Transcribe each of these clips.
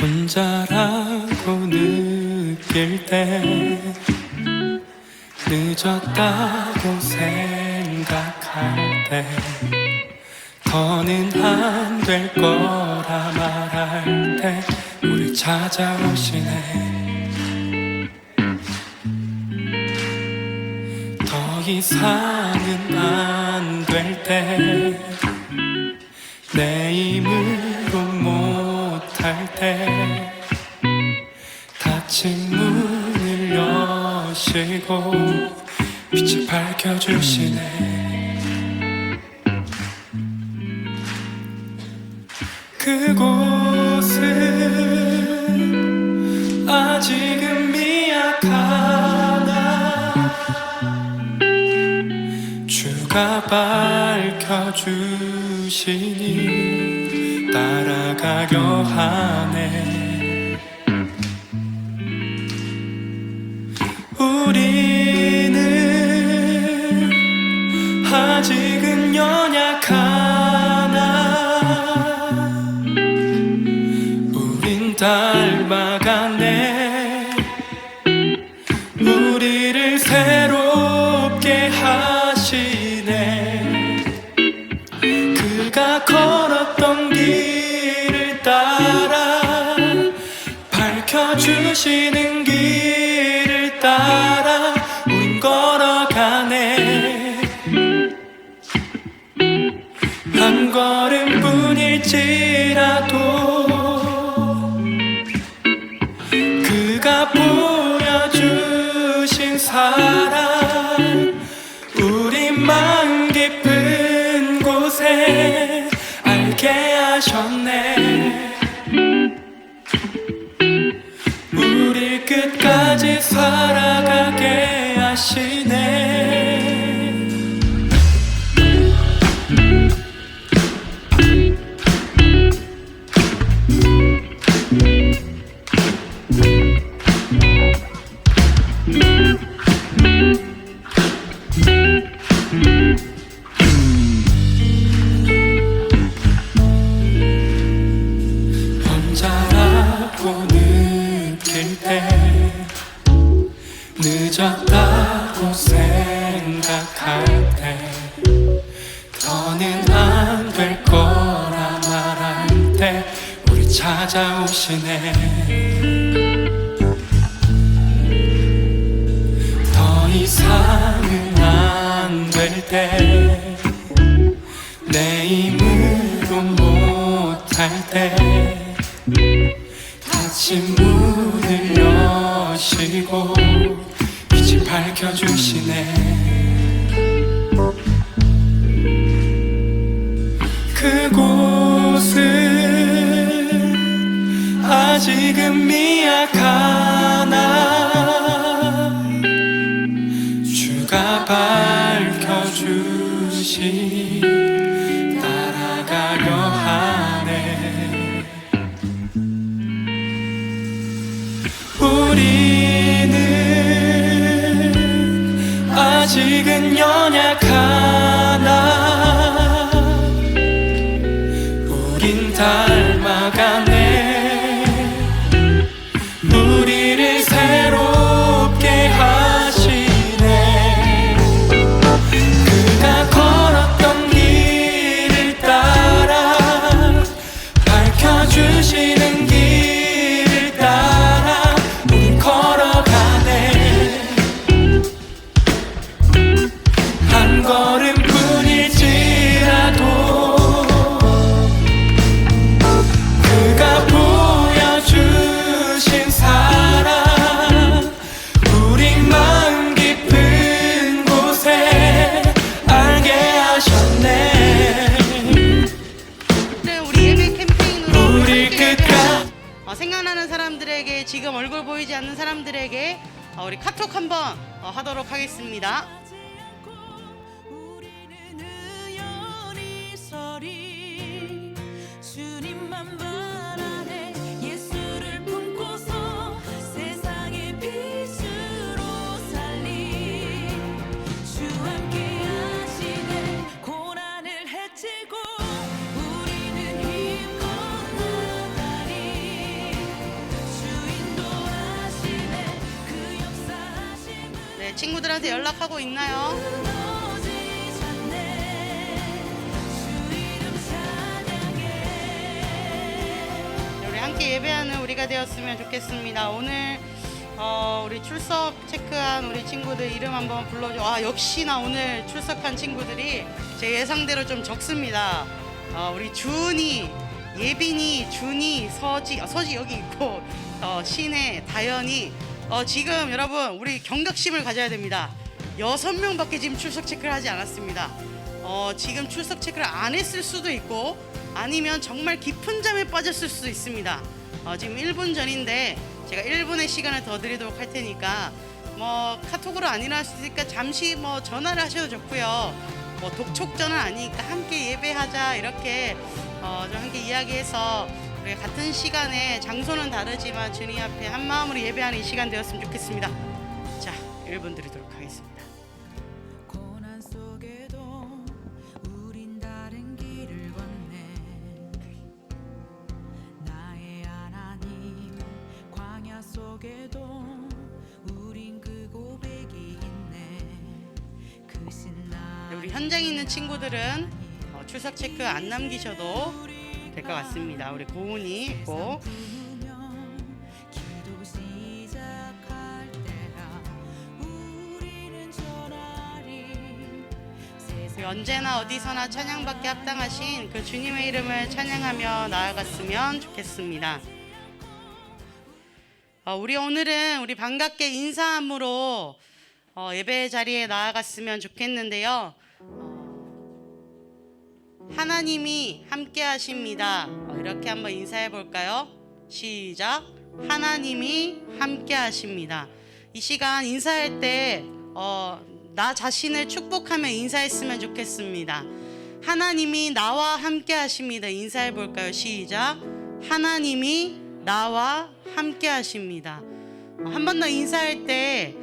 혼자라고 느낄 때, 늦었다고 생각할 때, 더는 안 될 거라 말할 때 우리 찾아오시네. 더 이상은 안 될 때, 내 힘으로 못할 때, 닫힌 문을 여시고 빛을 밝혀주시네. 그곳은 아직은 미약하나 주가 밝혀주시니 따라가려 하네. 우리는 아직은 연약하나 우린 닮아가네. 우리를 새롭게 하시네. 그가 걸었던 길을 따라, 밝혀주시는 길을 따라 우린 걸어가네. 한 걸음뿐일지라도 그가 보여주신 사랑, 우리 마음 깊은 곳에 알게 하셨네. 우리 끝까지 살아가게 하시네. 혼자라고 느낄 때, 늦었다고 생각할 때, 더는 안 될 거라 말할 때 우리 찾아오시네. 더 이상은 안 될 때, 내 힘으로 못할 때, 닫힌 문을 여시고 빛을 밝혀주시네. 그곳은 아직은 미약하나 주가 밝혀주시니 따라가려 하네. 우리는 아직은 연약하나 우린 닮아가네. 우리를 새롭게 하시네. 그가 걸었던 길을 따라, 밝혀주시는 길을 따라 우린 걸어가네. 한 걸음뿐일지라도 그가 보여주신 사랑, 우리 마음 깊은 곳에 알게 하셨네. 네, 우리 예배 캠페인으로 우리 끝까지 생각나는 사람들에게, 지금 얼굴 보이지 않는 사람들에게 우리 카톡 한번 하도록 하겠습니다. 친구들한테 연락하고 있나요? 우리 함께 예배하는 우리가 되었으면 좋겠습니다. 오늘 우리 출석 체크한 우리 친구들 이름 한번 불러줘. 역시나 오늘 출석한 친구들이 제 예상대로 좀 적습니다. 우리 주은이, 예빈이, 준이, 서지 여기 있고, 신혜, 다현이. 지금 여러분 우리 경각심을 가져야 됩니다. 6명밖에 지금 출석 체크를 하지 않았습니다. 지금 출석 체크를 안 했을 수도 있고, 아니면 정말 깊은 잠에 빠졌을 수도 있습니다. 지금 1분 전인데 제가 1분의 시간을 더 드리도록 할 테니까 카톡으로 안 일어났으니까 잠시 전화를 하셔도 좋고요. 독촉전은 아니니까 함께 예배하자 이렇게 좀 함께 이야기해서 우리가 같은 시간에 장소는 다르지만 주님 앞에 한 마음으로 예배하는 이 시간 되었으면 좋겠습니다. 자, 1분 드리도록 하겠습니다. 고난 속에도 우린 다른 길을 걷네. 나의 하나님 광야 속에도 우린 그 고백이 있네. 그 신나 우리 현장에 있는 친구들은 출석 체크 안 남기셔도 될 것 같습니다. 우리 고은이 있고, 기도 시작할 때라 우리는 전하리. 우리 언제나 어디서나 찬양받게 합당하신 그 주님의 이름을 찬양하며 나아갔으면 좋겠습니다. 우리 오늘은 우리 반갑게 인사함으로 예배 자리에 나아갔으면 좋겠는데요. 하나님이 함께 하십니다. 이렇게 한번 인사해 볼까요? 시작. 하나님이 함께 하십니다. 이 시간 인사할 때 나 자신을 축복하며 인사했으면 좋겠습니다. 하나님이 나와 함께 하십니다. 인사해 볼까요? 시작. 하나님이 나와 함께 하십니다. 한 번 더 인사할 때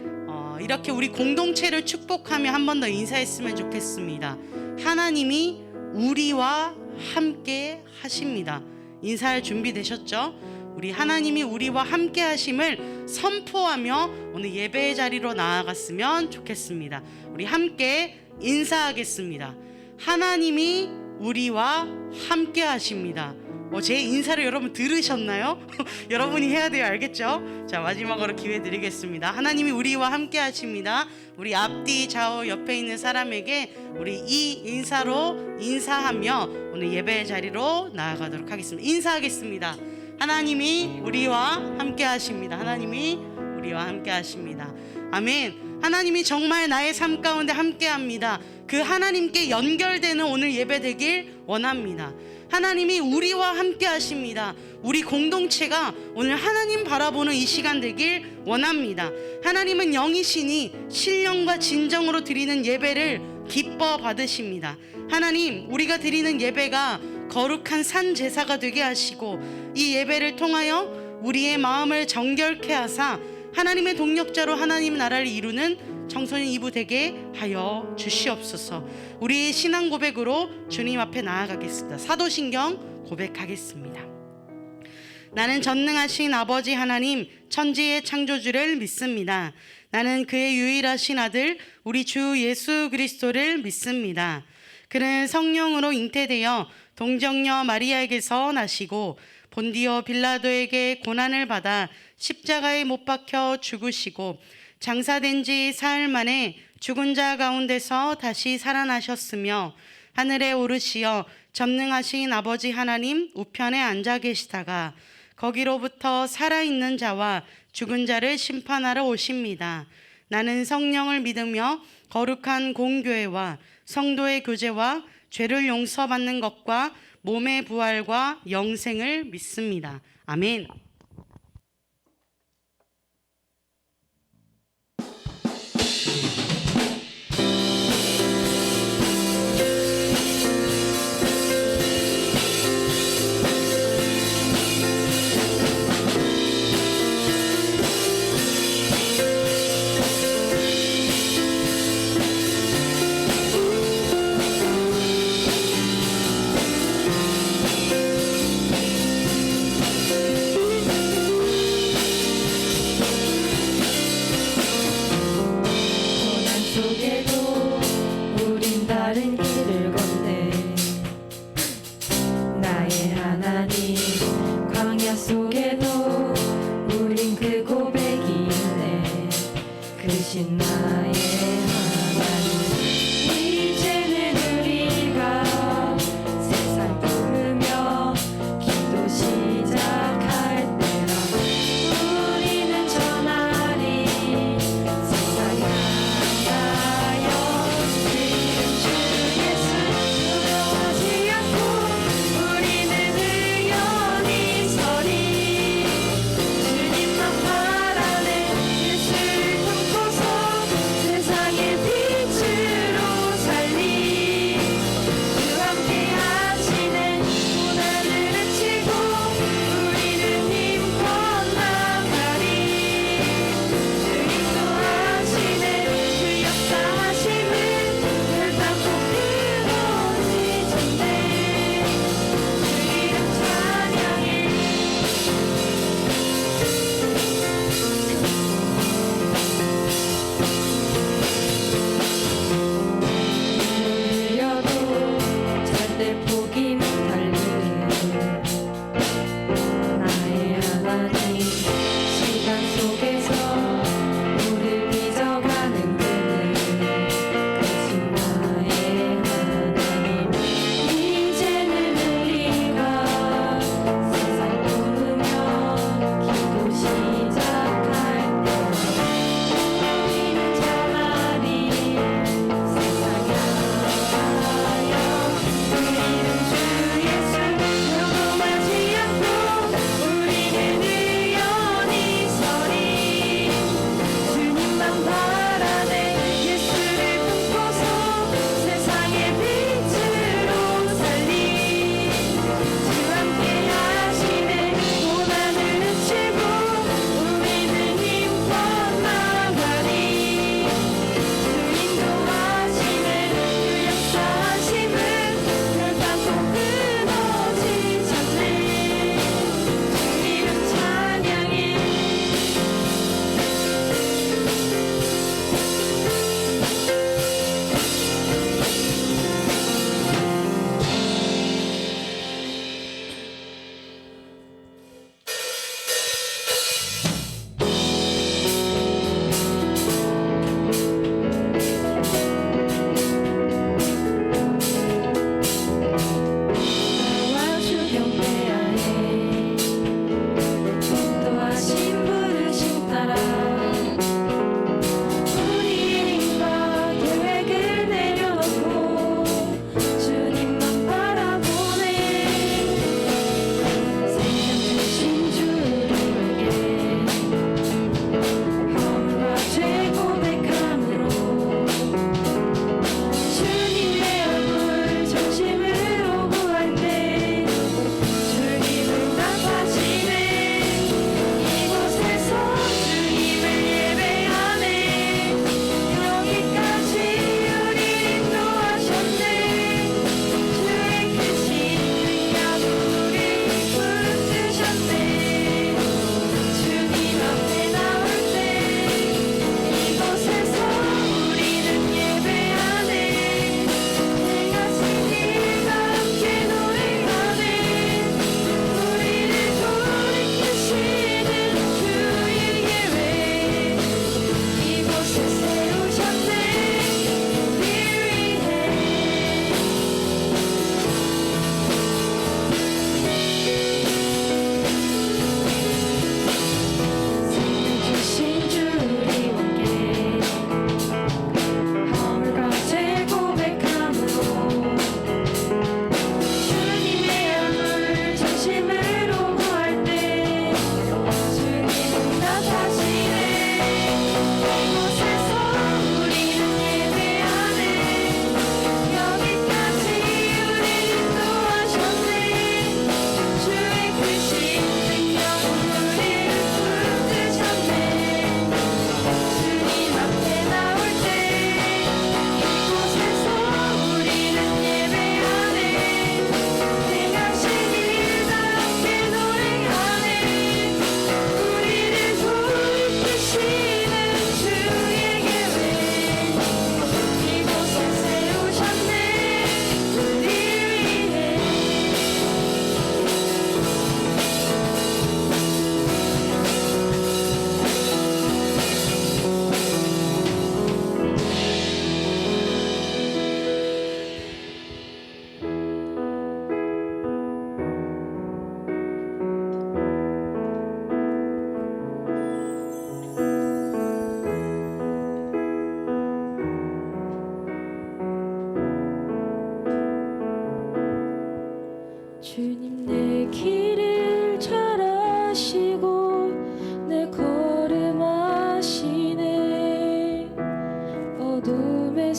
이렇게 우리 공동체를 축복하며 한 번 더 인사했으면 좋겠습니다. 하나님이 우리와 함께 하십니다. 인사할 준비 되셨죠? 우리 하나님이 우리와 함께 하심을 선포하며 오늘 예배의 자리로 나아갔으면 좋겠습니다. 우리 함께 인사하겠습니다. 하나님이 우리와 함께 하십니다. 제 인사를 여러분 들으셨나요? 여러분이 해야 돼요. 알겠죠? 자, 마지막으로 기회 드리겠습니다. 하나님이 우리와 함께 하십니다. 우리 앞뒤 좌우 옆에 있는 사람에게 우리 이 인사로 인사하며 오늘 예배의 자리로 나아가도록 하겠습니다. 인사하겠습니다. 하나님이 우리와 함께 하십니다. 하나님이 우리와 함께 하십니다. 아멘. 하나님이 정말 나의 삶 가운데 함께 합니다. 그 하나님께 연결되는 오늘 예배 되길 원합니다. 하나님이 우리와 함께 하십니다. 우리 공동체가 오늘 하나님 바라보는 이 시간 되길 원합니다. 하나님은 영이시니 신령과 진정으로 드리는 예배를 기뻐 받으십니다. 하나님, 우리가 드리는 예배가 거룩한 산 제사가 되게 하시고 이 예배를 통하여 우리의 마음을 정결케 하사 하나님의 동력자로 하나님 나라를 이루는 청소년 이부 되게 하여 주시옵소서. 우리의 신앙 고백으로 주님 앞에 나아가겠습니다. 사도신경 고백하겠습니다. 나는 전능하신 아버지 하나님 천지의 창조주를 믿습니다. 나는 그의 유일하신 아들 우리 주 예수 그리스도를 믿습니다. 그는 성령으로 잉태되어 동정녀 마리아에게서 나시고 본디오 빌라도에게 고난을 받아 십자가에 못 박혀 죽으시고 장사된 지 사흘 만에 죽은 자 가운데서 다시 살아나셨으며 하늘에 오르시어 전능하신 아버지 하나님 우편에 앉아 계시다가 거기로부터 살아있는 자와 죽은 자를 심판하러 오십니다. 나는 성령을 믿으며 거룩한 공교회와 성도의 교제와 죄를 용서받는 것과 몸의 부활과 영생을 믿습니다. 아멘.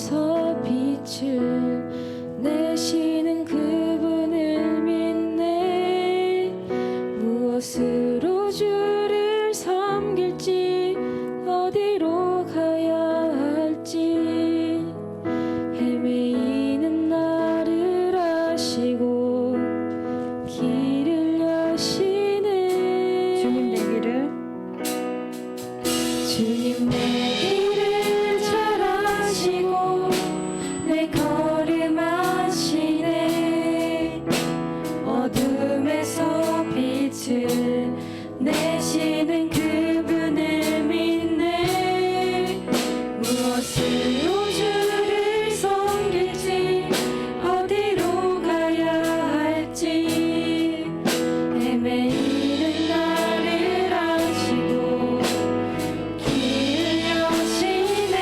어둠에서 빛을 내시는 그분을 믿네. 무엇으로 주를 섬길지 어디로 가야 할지 헤매이는 나를 아시고 길을 여시네. 주님 내 길을 잘 아시고 내 걸음 아시네. 어둠에서 빛을 내시는 그분을 믿네. 무엇으로 주를 섬길지 어디로 가야 할지 헤매이는 나를 아시고 길을 여시네.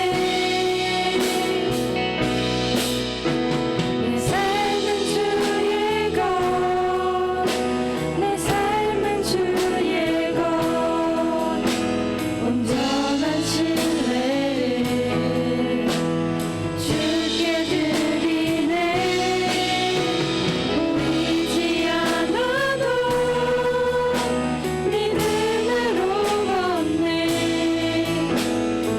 내 삶은 주의 것, 내 삶은 주의 것. 온전한 신뢰를 주께 드리네. 보이지 않아도 믿음으로 걷네.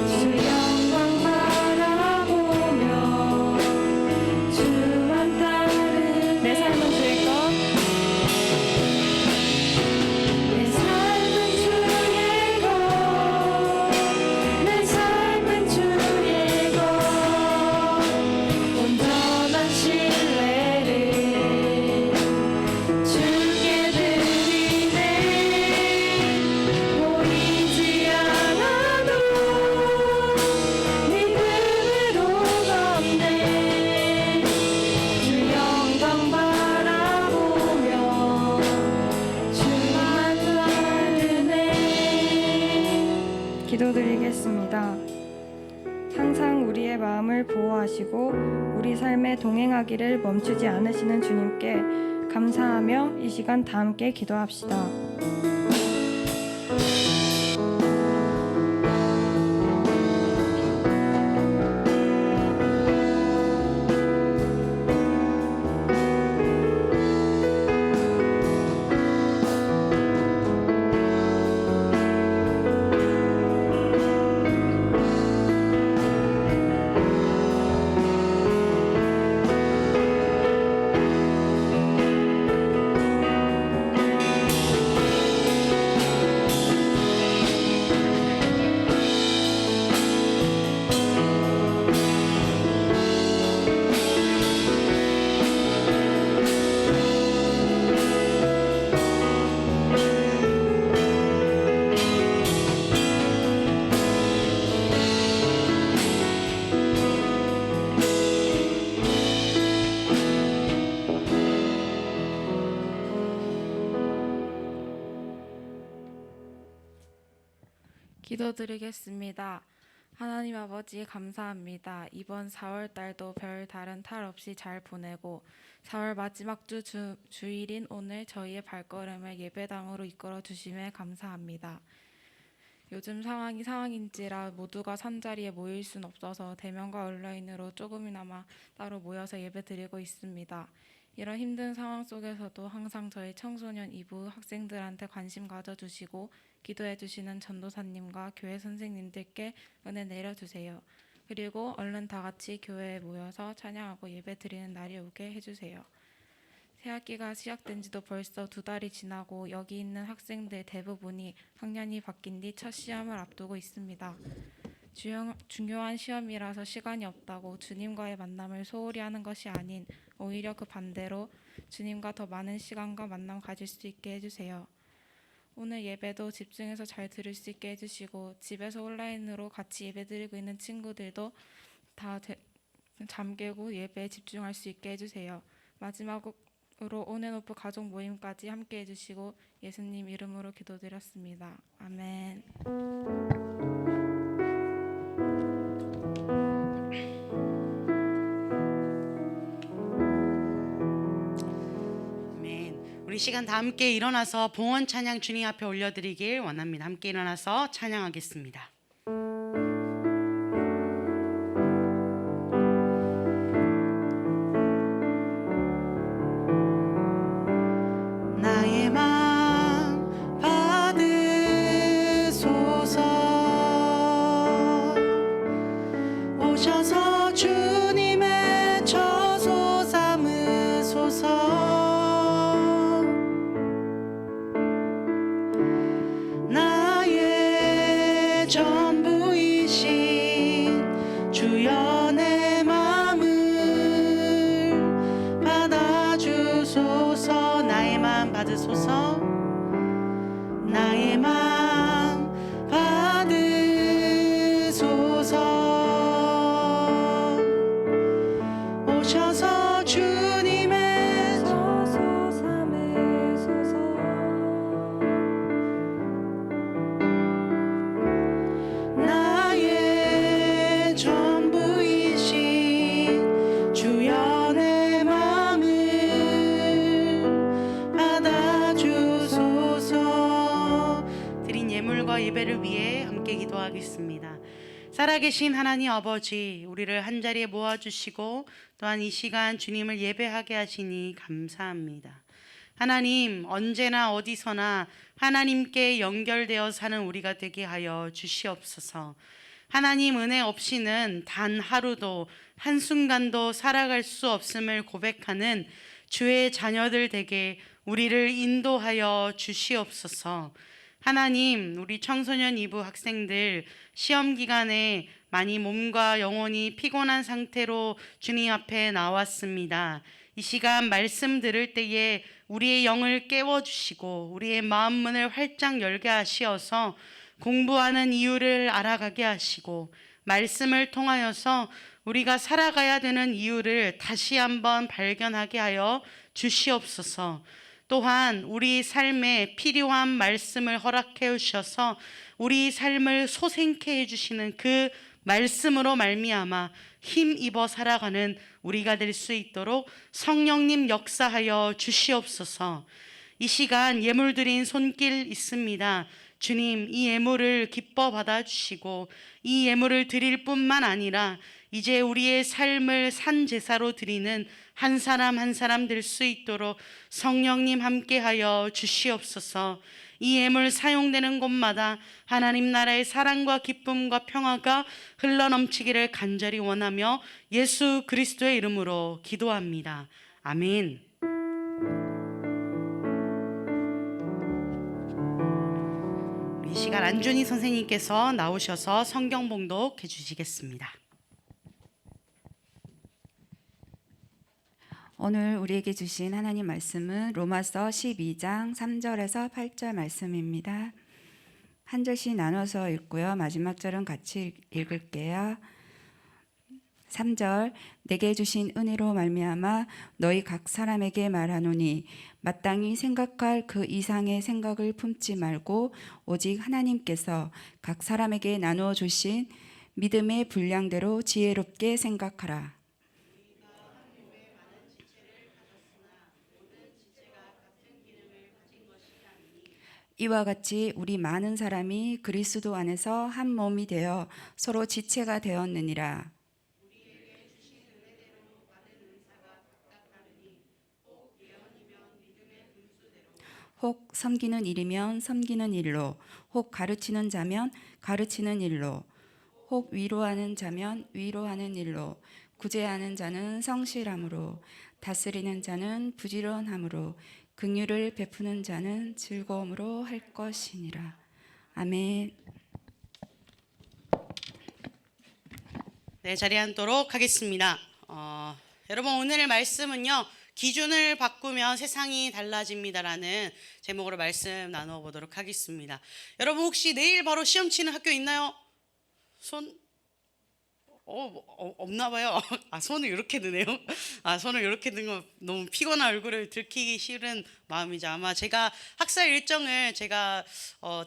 주 영광 바라보며 주만 따르네. 내 삶은 주의 것, 내 삶은 주의 것, 내 삶은 주의 것. 온전한 신뢰를 주께 드리네. 보이지 않아도 믿음으로 걷네. 주 영광 바라보며 주만 따르네. 기도드리겠습니다. 항상 우리의 마음을 보호하시고 우리 삶에 동행하기를 멈추지 않으시는 주님께 감사하며 이 시간 다 함께 기도합시다. 기도드리겠습니다. 하나님 아버지 감사합니다. 이번 4월 달도 별 다른 탈 없이 잘 보내고 4월 마지막 주일인 오늘 저희의 발걸음을 예배당으로 이끌어 주심에 감사합니다. 요즘 상황이 상황인지라 모두가 산자리에 모일 순 없어서 대면과 온라인으로 조금이나마 따로 모여서 예배 드리고 있습니다. 이런 힘든 상황 속에서도 항상 저희 청소년 2부 학생들한테 관심 가져주시고 기도해 주시는 전도사님과 교회 선생님들께 은혜 내려주세요. 그리고 얼른 다 같이 교회에 모여서 찬양하고 예배 드리는 날이 오게 해주세요. 새학기가 시작된 지도 벌써 2달이 지나고 여기 있는 학생들 대부분이 학년이 바뀐 뒤 첫 시험을 앞두고 있습니다. 중요한 시험이라서 시간이 없다고 주님과의 만남을 소홀히 하는 것이 아닌 오히려 그 반대로 주님과 더 많은 시간과 만남 가질 수 있게 해주세요. 오늘 예배도 집중해서 잘 들을 수 있게 해주시고 집에서 온라인으로 같이 예배 드리고 있는 친구들도 다 잠 깨고 예배에 집중할 수 있게 해주세요. 마지막으로 온앤오프 가족 모임까지 함께 해주시고 예수님 이름으로 기도드렸습니다. 아멘. 우리 시간 다 함께 일어나서 봉헌 찬양 주님 앞에 올려드리길 원합니다. 함께 일어나서 찬양하겠습니다. 나오셔서 주님의 서서 삼으소서. 나의 전부이신 주여 내 마음을 받아주소서. 드린 예물과 예배를 위해 함께 기도하겠습니다. 살아계신 하나님 아버지, 우리를 한자리에 모아주시고 또한 이 시간 주님을 예배하게 하시니 감사합니다. 하나님, 언제나 어디서나 하나님께 연결되어 사는 우리가 되게 하여 주시옵소서. 하나님 은혜 없이는 단 하루도 한순간도 살아갈 수 없음을 고백하는 주의 자녀들 되게 우리를 인도하여 주시옵소서. 하나님, 우리 청소년 2부 학생들 시험 기간에 많이 몸과 영혼이 피곤한 상태로 주님 앞에 나왔습니다. 이 시간 말씀 들을 때에 우리의 영을 깨워주시고 우리의 마음 문을 활짝 열게 하시어서 공부하는 이유를 알아가게 하시고 말씀을 통하여서 우리가 살아가야 되는 이유를 다시 한번 발견하게 하여 주시옵소서. 또한 우리 삶에 필요한 말씀을 허락해 주셔서 우리 삶을 소생케 해주시는 그 말씀으로 말미암아 힘입어 살아가는 우리가 될 수 있도록 성령님 역사하여 주시옵소서. 이 시간 예물 드린 손길 있습니다. 주님, 이 예물을 기뻐 받아주시고 이 예물을 드릴 뿐만 아니라 이제 우리의 삶을 산 제사로 드리는 한 사람 한 사람 될 수 있도록 성령님 함께하여 주시옵소서. 이 예물 사용되는 곳마다 하나님 나라의 사랑과 기쁨과 평화가 흘러넘치기를 간절히 원하며 예수 그리스도의 이름으로 기도합니다. 아멘. 이 시간 안준희 선생님께서 나오셔서 성경 봉독해 주시겠습니다. 오늘 우리에게 주신 하나님 말씀은 로마서 12장 3절에서 8절 말씀입니다. 한 절씩 나눠서 읽고요. 마지막 절은 같이 읽을게요. 3절, 내게 주신 은혜로 말미암아 너희 각 사람에게 말하노니 마땅히 생각할 그 이상의 생각을 품지 말고 오직 하나님께서 각 사람에게 나누어 주신 믿음의 분량대로 지혜롭게 생각하라. 이와 같이 우리 많은 사람이 그리스도 안에서 한 몸이 되어 서로 지체가 되었느니라. 혹 섬기는 일이면 섬기는 일로, 혹 가르치는 자면 가르치는 일로, 혹 위로하는 자면 위로하는 일로, 구제하는 자는 성실함으로, 다스리는 자는 부지런함으로, 긍휼을 베푸는 자는 즐거움으로 할 것이니라. 아멘. 네, 자리에 앉도록 하겠습니다. 여러분, 오늘의 말씀은요, 기준을 바꾸면 세상이 달라집니다라는 제목으로 말씀 나누어 보도록 하겠습니다. 여러분, 혹시 내일 바로 시험 치는 학교 있나요? 손 없나 봐요. 손을 이렇게 드네요. 손을 이렇게 든 거 너무 피곤한 얼굴을 들키기 싫은 마음이죠. 아마 제가 학사 일정을 제가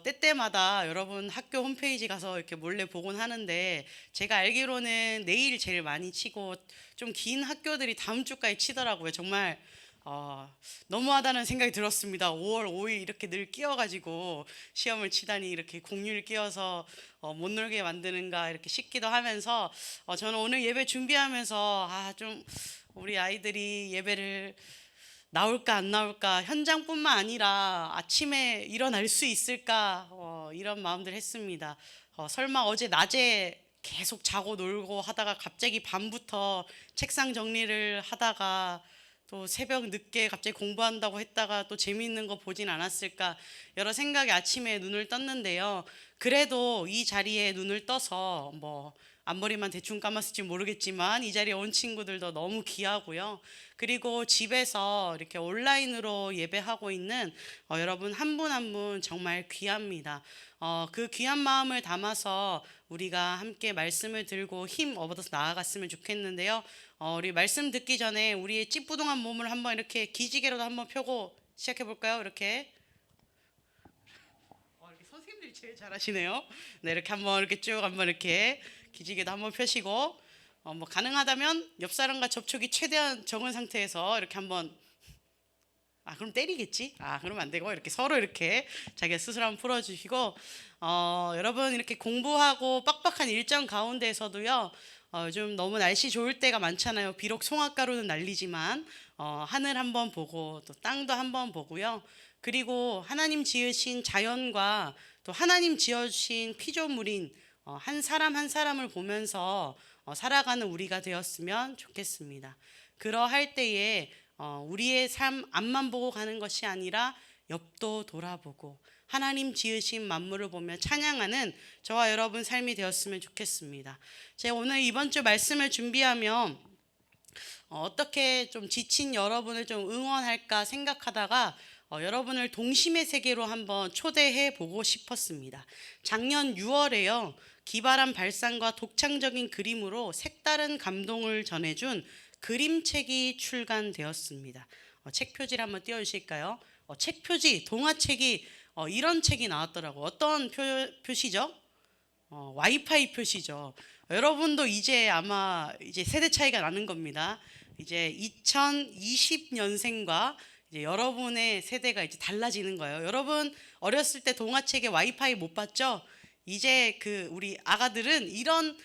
때때마다 여러분 학교 홈페이지 가서 이렇게 몰래 보곤 하는데, 제가 알기로는 내일 제일 많이 치고 좀 긴 학교들이 다음 주까지 치더라고요. 정말 너무하다는 생각이 들었습니다. 5월 5일 이렇게 늘 끼어가지고 시험을 치다니 이렇게 공휴일 끼어서 못 놀게 만드는가 이렇게 싶기도 하면서 저는 오늘 예배 준비하면서 좀 우리 아이들이 예배를 나올까 안 나올까, 현장뿐만 아니라 아침에 일어날 수 있을까 이런 마음들 했습니다. 설마 어제 낮에 계속 자고 놀고 하다가 갑자기 밤부터 책상 정리를 하다가 또 새벽 늦게 갑자기 공부한다고 했다가 또 재미있는 거 보진 않았을까, 여러 생각이 아침에 눈을 떴는데요. 그래도 이 자리에 눈을 떠서 앞머리만 대충 감았을지 모르겠지만 이 자리에 온 친구들도 너무 귀하고요. 그리고 집에서 이렇게 온라인으로 예배하고 있는 여러분 한 분 한 분 정말 귀합니다. 그 귀한 마음을 담아서 우리가 함께 말씀을 들고 힘 얻어서 나아갔으면 좋겠는데요. 우리 말씀 듣기 전에 우리의 찌뿌둥한 몸을 한번 이렇게 기지개로도 한번 펴고 시작해 볼까요? 이렇게. 이렇게 선생님들이 제일 잘하시네요. 네, 이렇게 한번 이렇게 쭉 한번 이렇게 기지개도 한번 펴시고, 뭐 가능하다면 옆 사람과 접촉이 최대한 적은 상태에서 이렇게 한번. 그럼 때리겠지? 그러면 안 되고 이렇게 서로 이렇게 자기가 스스로 한번 풀어주시고, 여러분 이렇게 공부하고 빡빡한 일정 가운데에서도요, 요즘 너무 날씨 좋을 때가 많잖아요. 비록 송악가루는 날리지만 하늘 한번 보고 또 땅도 한번 보고요. 그리고 하나님 지으신 자연과 또 하나님 지어주신 피조물인 한 사람 한 사람을 보면서 살아가는 우리가 되었으면 좋겠습니다. 그러할 때에 우리의 삶 앞만 보고 가는 것이 아니라 옆도 돌아보고 하나님 지으신 만물을 보며 찬양하는 저와 여러분 삶이 되었으면 좋겠습니다. 제가 오늘 이번 주 말씀을 준비하며 어떻게 좀 지친 여러분을 좀 응원할까 생각하다가 여러분을 동심의 세계로 한번 초대해 보고 싶었습니다. 작년 6월에요. 기발한 발상과 독창적인 그림으로 색다른 감동을 전해준 그림책이 출간되었습니다. 책 표지를 한번 띄워주실까요? 책 표지, 동화책이 이런 책이 나왔더라고. 어떤 표시죠? 와이파이 표시죠. 여러분도 이제 아마 이제 세대 차이가 나는 겁니다. 이제 2020년생과 이제 여러분의 세대가 이제 달라지는 거예요. 여러분 어렸을 때 동화책에 와이파이 못 봤죠? 이제 우리 아가들은 이런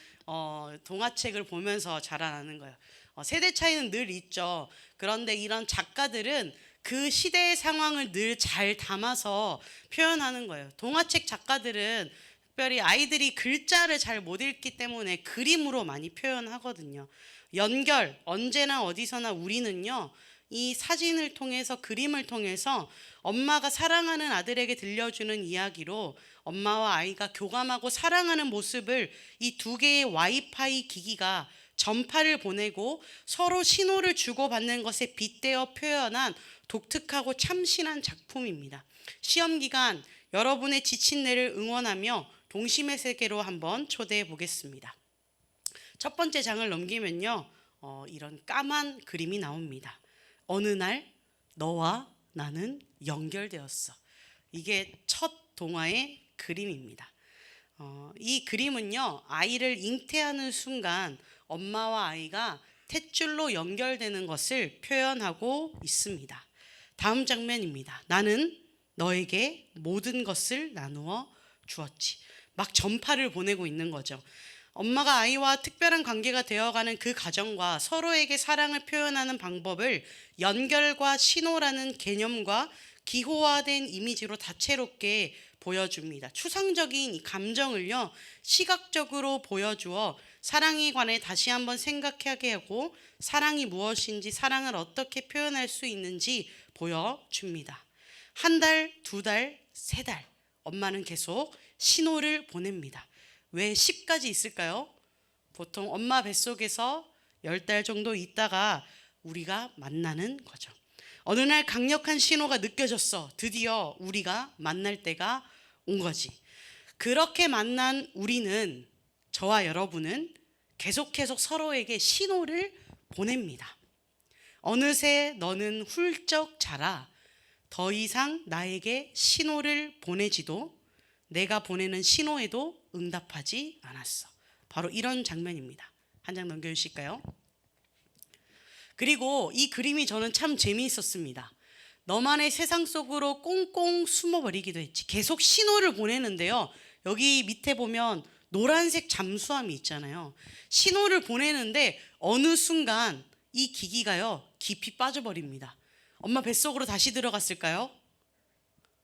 동화책을 보면서 자라나는 거예요. 세대 차이는 늘 있죠. 그런데 이런 작가들은 그 시대의 상황을 늘 잘 담아서 표현하는 거예요. 동화책 작가들은 특별히 아이들이 글자를 잘 못 읽기 때문에 그림으로 많이 표현하거든요. 연결, 언제나 어디서나 우리는요, 이 사진을 통해서 그림을 통해서 엄마가 사랑하는 아들에게 들려주는 이야기로 엄마와 아이가 교감하고 사랑하는 모습을 이 두 개의 와이파이 기기가 전파를 보내고 서로 신호를 주고받는 것에 빗대어 표현한 독특하고 참신한 작품입니다. 시험 기간 여러분의 지친 뇌를 응원하며 동심의 세계로 한번 초대해 보겠습니다. 첫 번째 장을 넘기면요, 이런 까만 그림이 나옵니다. 어느 날 너와 나는 연결되었어. 이게 첫 동화의 그림입니다. 이 그림은요, 아이를 잉태하는 순간 엄마와 아이가 탯줄로 연결되는 것을 표현하고 있습니다. 다음 장면입니다. 나는 너에게 모든 것을 나누어 주었지. 막 전파를 보내고 있는 거죠. 엄마가 아이와 특별한 관계가 되어가는 그 과정과 서로에게 사랑을 표현하는 방법을 연결과 신호라는 개념과 기호화된 이미지로 다채롭게 보여줍니다. 추상적인 이 감정을요, 시각적으로 보여주어 사랑에 관해 다시 한번 생각하게 하고 사랑이 무엇인지, 사랑을 어떻게 표현할 수 있는지 보여줍니다. 한 달, 두 달, 세 달 엄마는 계속 신호를 보냅니다. 왜 10까지 있을까요? 보통 엄마 뱃속에서 10달 정도 있다가 우리가 만나는 거죠. 어느 날 강력한 신호가 느껴졌어. 드디어 우리가 만날 때가 온 거지. 그렇게 만난 우리는, 저와 여러분은 계속 서로에게 신호를 보냅니다. 어느새 너는 훌쩍 자라 더 이상 나에게 신호를 보내지도 내가 보내는 신호에도 응답하지 않았어. 바로 이런 장면입니다. 한 장 넘겨주실까요? 그리고 이 그림이 저는 참 재미있었습니다. 너만의 세상 속으로 꽁꽁 숨어버리기도 했지. 계속 신호를 보내는데요, 여기 밑에 보면 노란색 잠수함이 있잖아요. 신호를 보내는데 어느 순간 이 기기가요, 깊이 빠져버립니다. 엄마 뱃속으로 다시 들어갔을까요?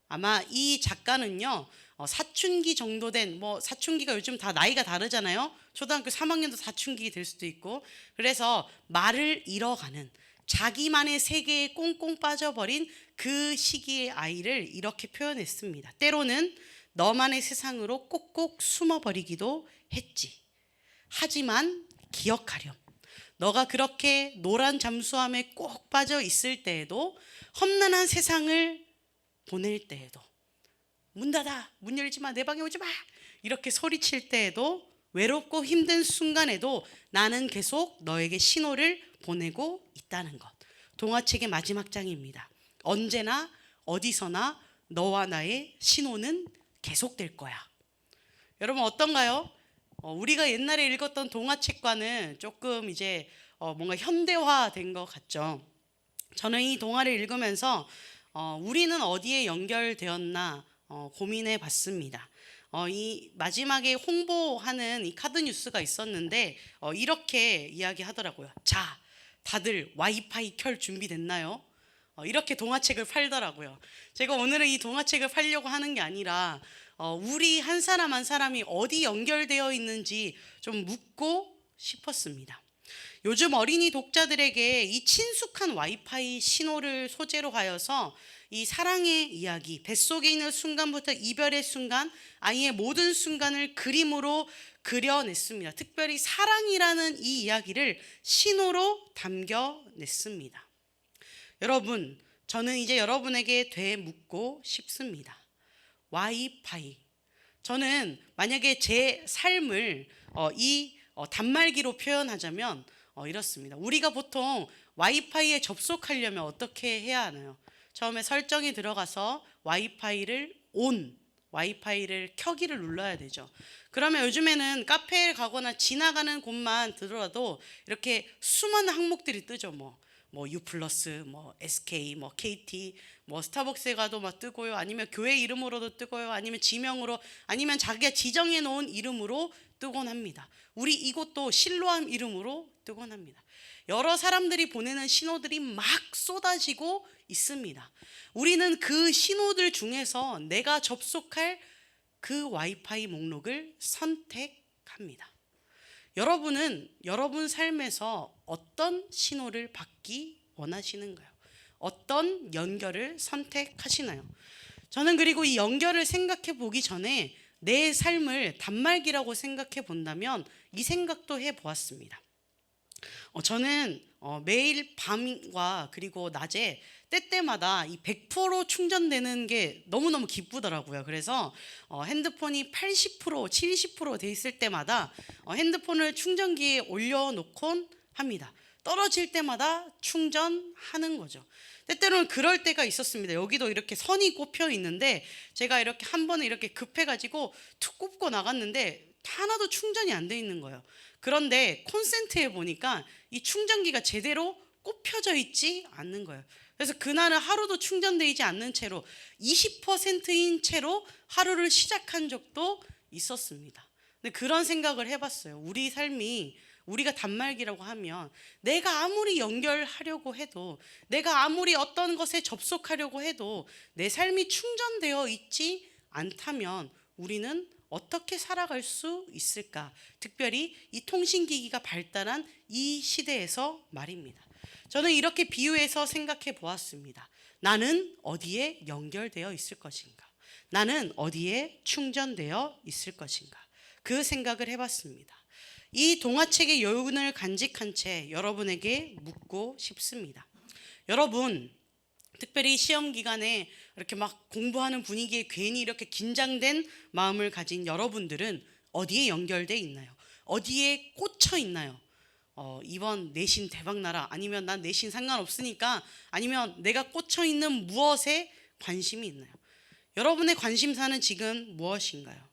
아마 이 작가는요, 사춘기 정도 된, 사춘기가 요즘 다 나이가 다르잖아요. 초등학교 3학년도 사춘기 될 수도 있고, 그래서 말을 잃어가는, 자기만의 세계에 꽁꽁 빠져버린 그 시기의 아이를 이렇게 표현했습니다. 때로는 너만의 세상으로 꼭꼭 숨어버리기도 했지. 하지만 기억하렴. 너가 그렇게 노란 잠수함에 꼭 빠져 있을 때에도, 험난한 세상을 보낼 때에도, 문 닫아, 문 열지 마, 내 방에 오지 마, 이렇게 소리칠 때에도 외롭고 힘든 순간에도 나는 계속 너에게 신호를 보내고 있다는 것. 동화책의 마지막 장입니다. 언제나 어디서나 너와 나의 신호는 계속될 거야. 여러분 어떤가요? 우리가 옛날에 읽었던 동화책과는 조금 이제 뭔가 현대화된 것 같죠. 저는 이 동화를 읽으면서 우리는 어디에 연결되었나 고민해 봤습니다. 이 마지막에 홍보하는 이 카드 뉴스가 있었는데 이렇게 이야기하더라고요. 자, 다들 와이파이 켤 준비 됐나요? 이렇게 동화책을 팔더라고요. 제가 오늘은 이 동화책을 팔려고 하는 게 아니라 우리 한 사람 한 사람이 어디 연결되어 있는지 좀 묻고 싶었습니다. 요즘 어린이 독자들에게 이 친숙한 와이파이 신호를 소재로 하여서 이 사랑의 이야기, 뱃속에 있는 순간부터 이별의 순간, 아이의 모든 순간을 그림으로 그려냈습니다. 특별히 사랑이라는 이 이야기를 신호로 담겨냈습니다. 여러분, 저는 이제 여러분에게 되묻고 싶습니다. 와이파이. 저는 만약에 제 삶을 이 단말기로 표현하자면 이렇습니다. 우리가 보통 와이파이에 접속하려면 어떻게 해야 하나요? 처음에 설정이 들어가서 와이파이를 와이파이를 켜기를 눌러야 되죠. 그러면 요즘에는 카페에 가거나 지나가는 곳만 들어도 이렇게 수많은 항목들이 뜨죠. 뭐 U+, 뭐 SK, 뭐 KT, 뭐 스타벅스에 가도 막 뜨고요. 아니면 교회 이름으로도 뜨고요. 아니면 지명으로, 아니면 자기가 지정해 놓은 이름으로 뜨곤 합니다. 우리 이곳도 실로암 이름으로 뜨곤 합니다. 여러 사람들이 보내는 신호들이 막 쏟아지고 있습니다. 우리는 그 신호들 중에서 내가 접속할 그 와이파이 목록을 선택합니다. 여러분은 여러분 삶에서 어떤 신호를 받기 원하시는가요? 어떤 연결을 선택하시나요? 저는 그리고 이 연결을 생각해 보기 전에 내 삶을 단말기라고 생각해 본다면 이 생각도 해 보았습니다. 저는 매일 밤과 그리고 낮에 때때마다 이 100% 충전되는 게 너무너무 기쁘더라고요. 그래서 핸드폰이 80%, 70% 돼 있을 때마다 핸드폰을 충전기에 올려놓곤 합니다. 떨어질 때마다 충전하는 거죠. 때때로는 그럴 때가 있었습니다. 여기도 이렇게 선이 꼽혀 있는데 제가 이렇게 한 번에 이렇게 급해가지고 툭 꼽고 나갔는데 하나도 충전이 안 돼 있는 거예요. 그런데 콘센트에 보니까 이 충전기가 제대로 꼽혀져 있지 않는 거예요. 그래서 그날은 하루도 충전되지 않는 채로 20%인 채로 하루를 시작한 적도 있었습니다. 근데 그런 생각을 해봤어요. 우리 삶이 우리가 단말기라고 하면 내가 아무리 연결하려고 해도 내가 아무리 어떤 것에 접속하려고 해도 내 삶이 충전되어 있지 않다면 우리는 어떻게 살아갈 수 있을까? 특별히 이 통신기기가 발달한 이 시대에서 말입니다. 저는 이렇게 비유해서 생각해 보았습니다. 나는 어디에 연결되어 있을 것인가? 나는 어디에 충전되어 있을 것인가? 그 생각을 해봤습니다. 이 동화책의 여운을 간직한 채 여러분에게 묻고 싶습니다. 여러분, 특별히 시험 기간에 이렇게 막 공부하는 분위기에 괜히 이렇게 긴장된 마음을 가진 여러분들은 어디에 연결돼 있나요? 어디에 꽂혀 있나요? 이번 내신 대박 나라, 아니면 난 내신 상관없으니까, 아니면 내가 꽂혀 있는 무엇에 관심이 있나요? 여러분의 관심사는 지금 무엇인가요?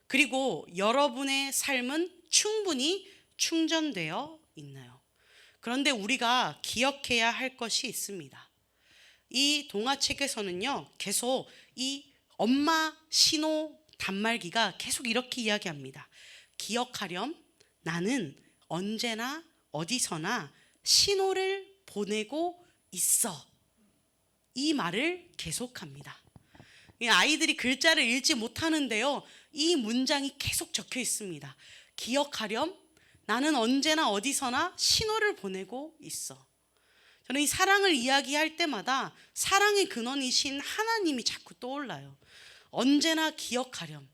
그리고 여러분의 삶은 충분히 충전되어 있나요? 그런데 우리가 기억해야 할 것이 있습니다. 이 동화책에서는요, 계속 이 엄마 신호 단말기가 계속 이렇게 이야기합니다. 기억하렴, 나는 언제나 어디서나 신호를 보내고 있어. 이 말을 계속합니다. 아이들이 글자를 읽지 못하는데요, 이 문장이 계속 적혀 있습니다. 기억하렴, 나는 언제나 어디서나 신호를 보내고 있어. 저는 이 사랑을 이야기할 때마다 사랑의 근원이신 하나님이 자꾸 떠올라요. 언제나 기억하렴.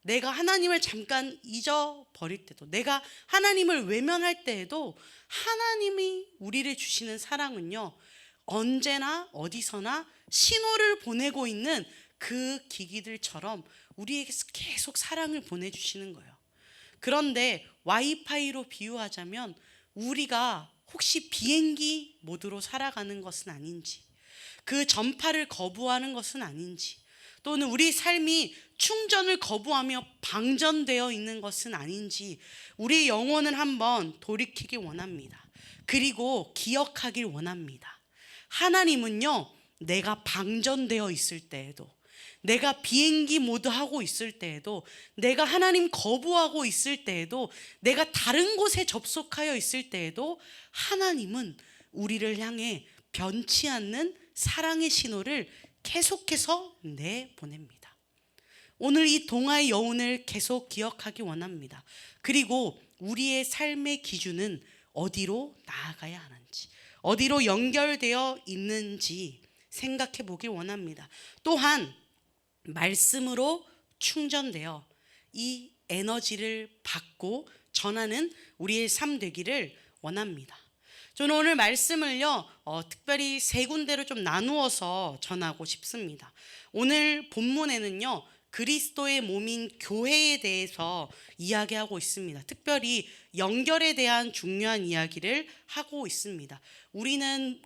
내가 하나님을 잠깐 잊어버릴 때도, 내가 하나님을 외면할 때에도 하나님이 우리를 주시는 사랑은요, 언제나 어디서나 신호를 보내고 있는 그 기기들처럼 우리에게 계속 사랑을 보내주시는 거예요. 그런데 와이파이로 비유하자면 우리가 혹시 비행기 모드로 살아가는 것은 아닌지, 그 전파를 거부하는 것은 아닌지, 또는 우리 삶이 충전을 거부하며 방전되어 있는 것은 아닌지 우리 영혼은 한번 돌이키길 원합니다. 그리고 기억하길 원합니다. 하나님은요, 내가 방전되어 있을 때에도, 내가 비행기 모드 하고 있을 때에도, 내가 하나님 거부하고 있을 때에도, 내가 다른 곳에 접속하여 있을 때에도 하나님은 우리를 향해 변치 않는 사랑의 신호를 계속해서 내보냅니다. 오늘 이 동화의 여운을 계속 기억하기 원합니다. 그리고 우리의 삶의 기준은 어디로 나아가야 하는지, 어디로 연결되어 있는지 생각해 보길 원합니다. 또한 말씀으로 충전되어 이 에너지를 받고 전하는 우리의 삶 되기를 원합니다. 저는 오늘 말씀을요, 특별히 세 군데로 좀 나누어서 전하고 싶습니다. 오늘 본문에는요, 그리스도의 몸인 교회에 대해서 이야기하고 있습니다. 특별히 연결에 대한 중요한 이야기를 하고 있습니다. 우리는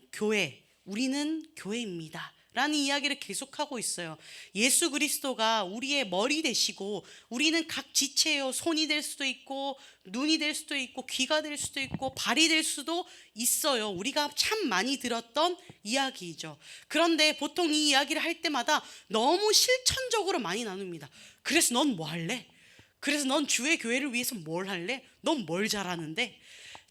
교회입니다 라는 이야기를 계속하고 있어요. 예수 그리스도가 우리의 머리 되시고 우리는 각 지체예요. 손이 될 수도 있고 눈이 될 수도 있고 귀가 될 수도 있고 발이 될 수도 있어요. 우리가 참 많이 들었던 이야기이죠. 그런데 보통 이 이야기를 할 때마다 너무 실천적으로 많이 나눕니다. 그래서 넌 뭐 할래? 그래서 넌 주의 교회를 위해서 뭘 할래? 넌 뭘 잘하는데?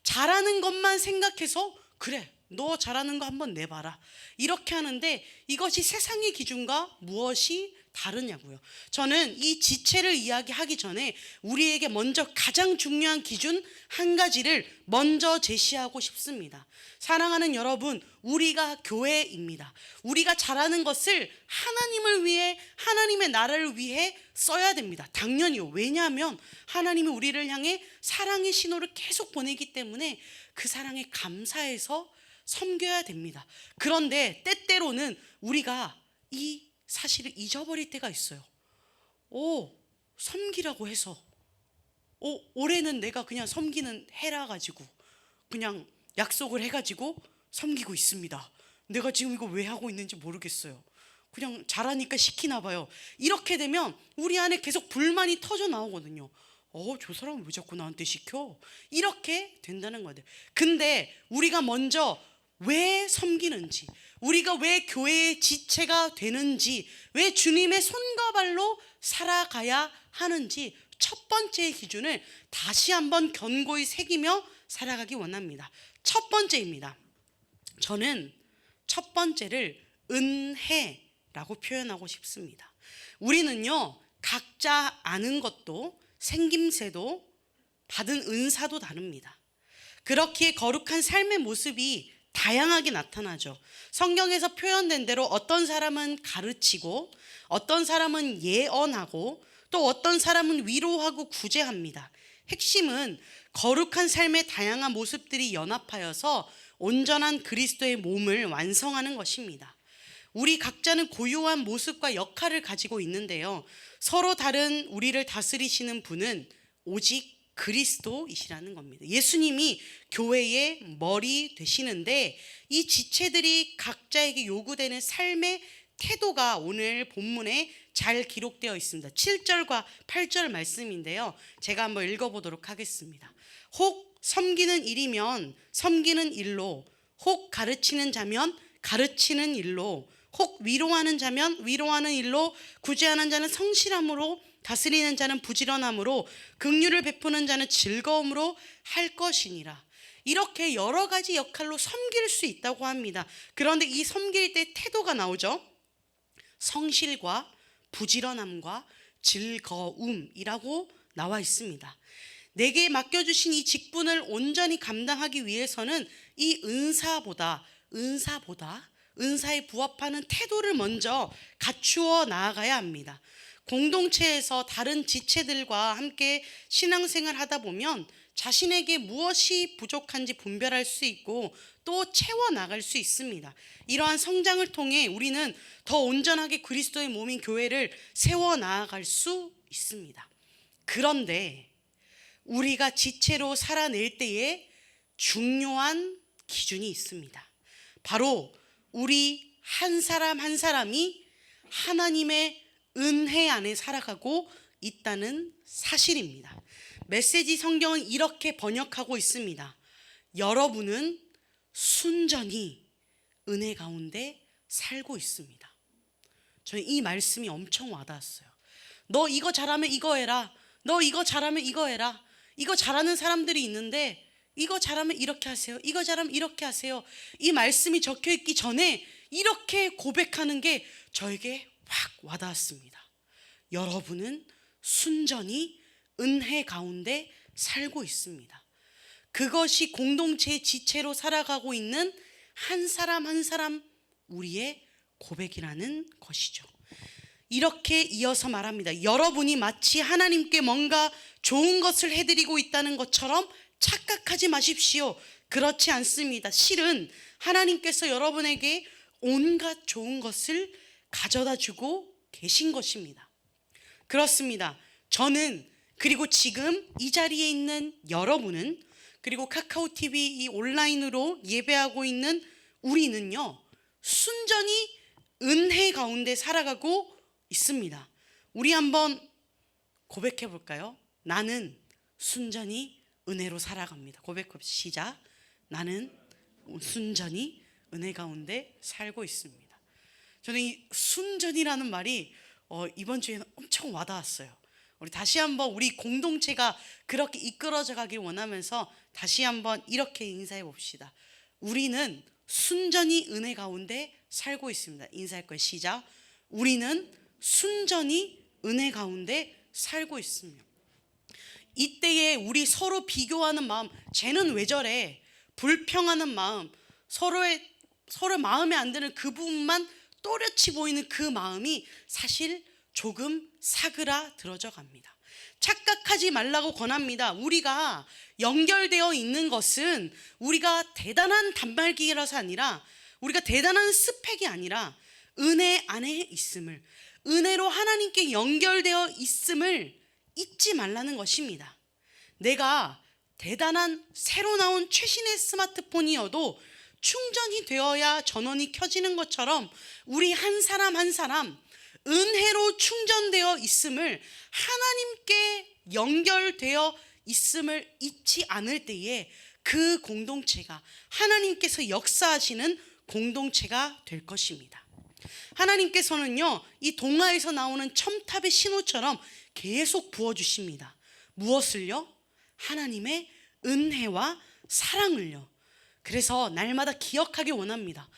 잘하는 것만 생각해서 그래, 너 잘하는 거 한번 내봐라, 이렇게 하는데 이것이 세상의 기준과 무엇이 다르냐고요. 저는 이 지체를 이야기하기 전에 우리에게 먼저 가장 중요한 기준 한 가지를 먼저 제시하고 싶습니다. 사랑하는 여러분, 우리가 교회입니다. 우리가 잘하는 것을 하나님을 위해, 하나님의 나라를 위해 써야 됩니다. 당연히요. 왜냐하면 하나님이 우리를 향해 사랑의 신호를 계속 보내기 때문에 그 사랑에 감사해서 섬겨야 됩니다. 그런데 때때로는 우리가 이 사실을 잊어버릴 때가 있어요. 섬기라고 해서 올해는 내가 그냥 섬기는 해라 가지고 그냥 약속을 해가지고 섬기고 있습니다. 내가 지금 이거 왜 하고 있는지 모르겠어요. 그냥 잘하니까 시키나 봐요. 이렇게 되면 우리 안에 계속 불만이 터져 나오거든요. 저 사람은 왜 자꾸 나한테 시켜? 이렇게 된다는 거예요. 근데 우리가 먼저 왜 섬기는지, 우리가 왜 교회의 지체가 되는지, 왜 주님의 손과 발로 살아가야 하는지 첫 번째의 기준을 다시 한번 견고히 새기며 살아가기 원합니다. 첫 번째입니다. 저는 첫 번째를 은혜라고 표현하고 싶습니다. 우리는요, 각자 아는 것도 생김새도 받은 은사도 다릅니다. 그렇기에 거룩한 삶의 모습이 다양하게 나타나죠. 성경에서 표현된 대로 어떤 사람은 가르치고, 어떤 사람은 예언하고, 또 어떤 사람은 위로하고 구제합니다. 핵심은 거룩한 삶의 다양한 모습들이 연합하여서 온전한 그리스도의 몸을 완성하는 것입니다. 우리 각자는 고유한 모습과 역할을 가지고 있는데요, 서로 다른 우리를 다스리시는 분은 오직 그리스도이시라는 겁니다. 예수님이 교회의 머리 되시는데 이 지체들이 각자에게 요구되는 삶의 태도가 오늘 본문에 잘 기록되어 있습니다. 7절과 8절 말씀인데요, 제가 한번 읽어보도록 하겠습니다. 혹 섬기는 일이면 섬기는 일로, 혹 가르치는 자면 가르치는 일로, 혹 위로하는 자면 위로하는 일로, 구제하는 자는 성실함으로, 다스리는 자는 부지런함으로, 긍휼을 베푸는 자는 즐거움으로 할 것이니라. 이렇게 여러 가지 역할로 섬길 수 있다고 합니다. 그런데 이 섬길 때 태도가 나오죠. 성실과 부지런함과 즐거움이라고 나와 있습니다. 내게 맡겨주신 이 직분을 온전히 감당하기 위해서는 이 은사에 부합하는 태도를 먼저 갖추어 나아가야 합니다. 공동체에서 다른 지체들과 함께 신앙생활 하다 보면 자신에게 무엇이 부족한지 분별할 수 있고 또 채워나갈 수 있습니다. 이러한 성장을 통해 우리는 더 온전하게 그리스도의 몸인 교회를 세워나갈 수 있습니다. 그런데 우리가 지체로 살아낼 때에 중요한 기준이 있습니다. 바로 우리 한 사람 한 사람이 하나님의 은혜 안에 살아가고 있다는 사실입니다. 메시지 성경은 이렇게 번역하고 있습니다. 여러분은 순전히 은혜 가운데 살고 있습니다. 저는 이 말씀이 엄청 와닿았어요. 너 이거 잘하면 이거 해라. 너 이거 잘하면 이거 해라. 이거 잘하는 사람들이 있는데 이거 잘하면 이렇게 하세요. 이거 잘하면 이렇게 하세요. 이 말씀이 적혀 있기 전에 이렇게 고백하는 게 저에게 확 와닿았습니다. 여러분은 순전히 은혜 가운데 살고 있습니다. 그것이 공동체의 지체로 살아가고 있는 한 사람 한 사람 우리의 고백이라는 것이죠. 이렇게 이어서 말합니다. 여러분이 마치 하나님께 뭔가 좋은 것을 해드리고 있다는 것처럼 착각하지 마십시오. 그렇지 않습니다. 실은 하나님께서 여러분에게 온갖 좋은 것을 가져다 주고 계신 것입니다. 그렇습니다. 저는 그리고 지금 이 자리에 있는 여러분은 그리고 카카오TV 이 온라인으로 예배하고 있는 우리는요, 순전히 은혜 가운데 살아가고 있습니다. 우리 한번 고백해 볼까요? 나는 순전히 은혜로 살아갑니다. 고백합시다. 시작. 나는 순전히 은혜 가운데 살고 있습니다. 저는 이 순전이라는 말이 이번 주에는 엄청 와닿았어요. 우리 다시 한번 우리 공동체가 그렇게 이끌어져 가길 원하면서 다시 한번 이렇게 인사해 봅시다. 우리는 순전히 은혜 가운데 살고 있습니다. 인사할 거예요. 시작. 우리는 순전히 은혜 가운데 살고 있습니다. 이때에 우리 서로 비교하는 마음, 쟤는 왜 저래? 불평하는 마음, 서로 마음에 안 드는 그 부분만 또렷이 보이는 그 마음이 사실 조금 사그라들어져 갑니다. 착각하지 말라고 권합니다. 우리가 연결되어 있는 것은 우리가 대단한 단말기라서 아니라 우리가 대단한 스펙이 아니라 은혜 안에 있음을, 은혜로 하나님께 연결되어 있음을 잊지 말라는 것입니다. 내가 대단한 새로 나온 최신의 스마트폰이어도 충전이 되어야 전원이 켜지는 것처럼 우리 한 사람 한 사람 은혜로 충전되어 있음을, 하나님께 연결되어 있음을 잊지 않을 때에 그 공동체가 하나님께서 역사하시는 공동체가 될 것입니다. 하나님께서는요, 이 동화에서 나오는 첨탑의 신호처럼 계속 부어주십니다. 무엇을요? 하나님의 은혜와 사랑을요. 그래서 날마다 기억하기 원합니다.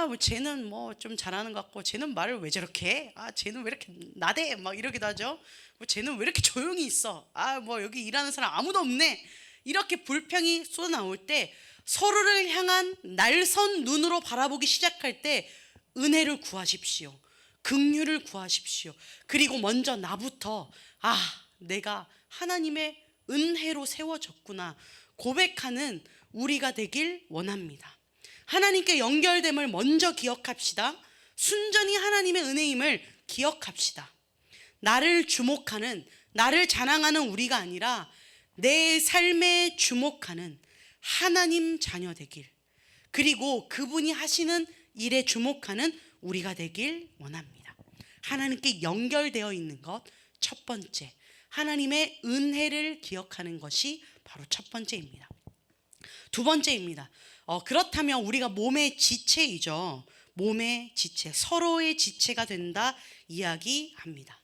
뭐 쟤는 뭐 좀 잘하는 것 같고, 쟤는 말을 왜 저렇게 해? 쟤는 왜 이렇게 나대? 막 이러기도 하죠. 뭐 쟤는 왜 이렇게 조용히 있어? 뭐 여기 일하는 사람 아무도 없네. 이렇게 불평이 쏟아나올 때 서로를 향한 날선 눈으로 바라보기 시작할 때 은혜를 구하십시오. 긍휼을 구하십시오. 그리고 먼저 나부터 내가 하나님의 은혜로 세워졌구나 고백하는 우리가 되길 원합니다. 하나님께 연결됨을 먼저 기억합시다. 순전히 하나님의 은혜임을 기억합시다. 나를 주목하는, 나를 자랑하는 우리가 아니라 내 삶에 주목하는 하나님 자녀 되길, 그리고 그분이 하시는 일에 주목하는 우리가 되길 원합니다. 하나님께 연결되어 있는 것 첫 번째, 하나님의 은혜를 기억하는 것이 바로 첫 번째입니다. 두 번째입니다. 그렇다면 우리가 몸의 지체이죠. 몸의 지체, 서로의 지체가 된다 이야기합니다.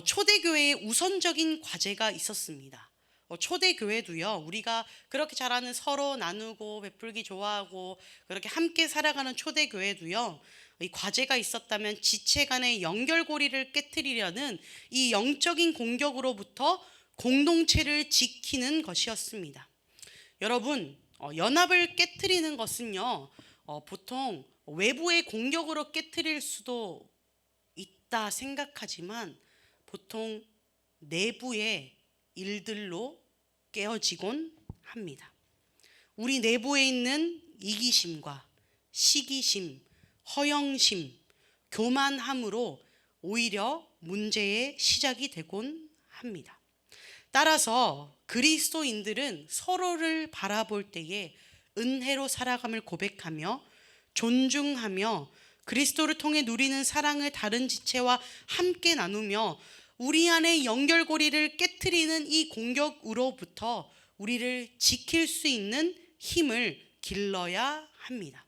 초대교회에 우선적인 과제가 있었습니다. 초대교회도요, 우리가 그렇게 잘하는 서로 나누고 베풀기 좋아하고 그렇게 함께 살아가는 초대교회도요, 이 과제가 있었다면 지체 간의 연결고리를 깨트리려는 이 영적인 공격으로부터 공동체를 지키는 것이었습니다. 여러분, 연합을 깨트리는 것은요, 보통 외부의 공격으로 깨트릴 수도 있다 생각하지만 보통 내부의 일들로 깨어지곤 합니다. 우리 내부에 있는 이기심과 시기심, 허영심, 교만함으로 오히려 문제의 시작이 되곤 합니다. 따라서 그리스도인들은 서로를 바라볼 때에 은혜로 살아감을 고백하며 존중하며 그리스도를 통해 누리는 사랑을 다른 지체와 함께 나누며 우리 안의 연결고리를 깨트리는 이 공격으로부터 우리를 지킬 수 있는 힘을 길러야 합니다.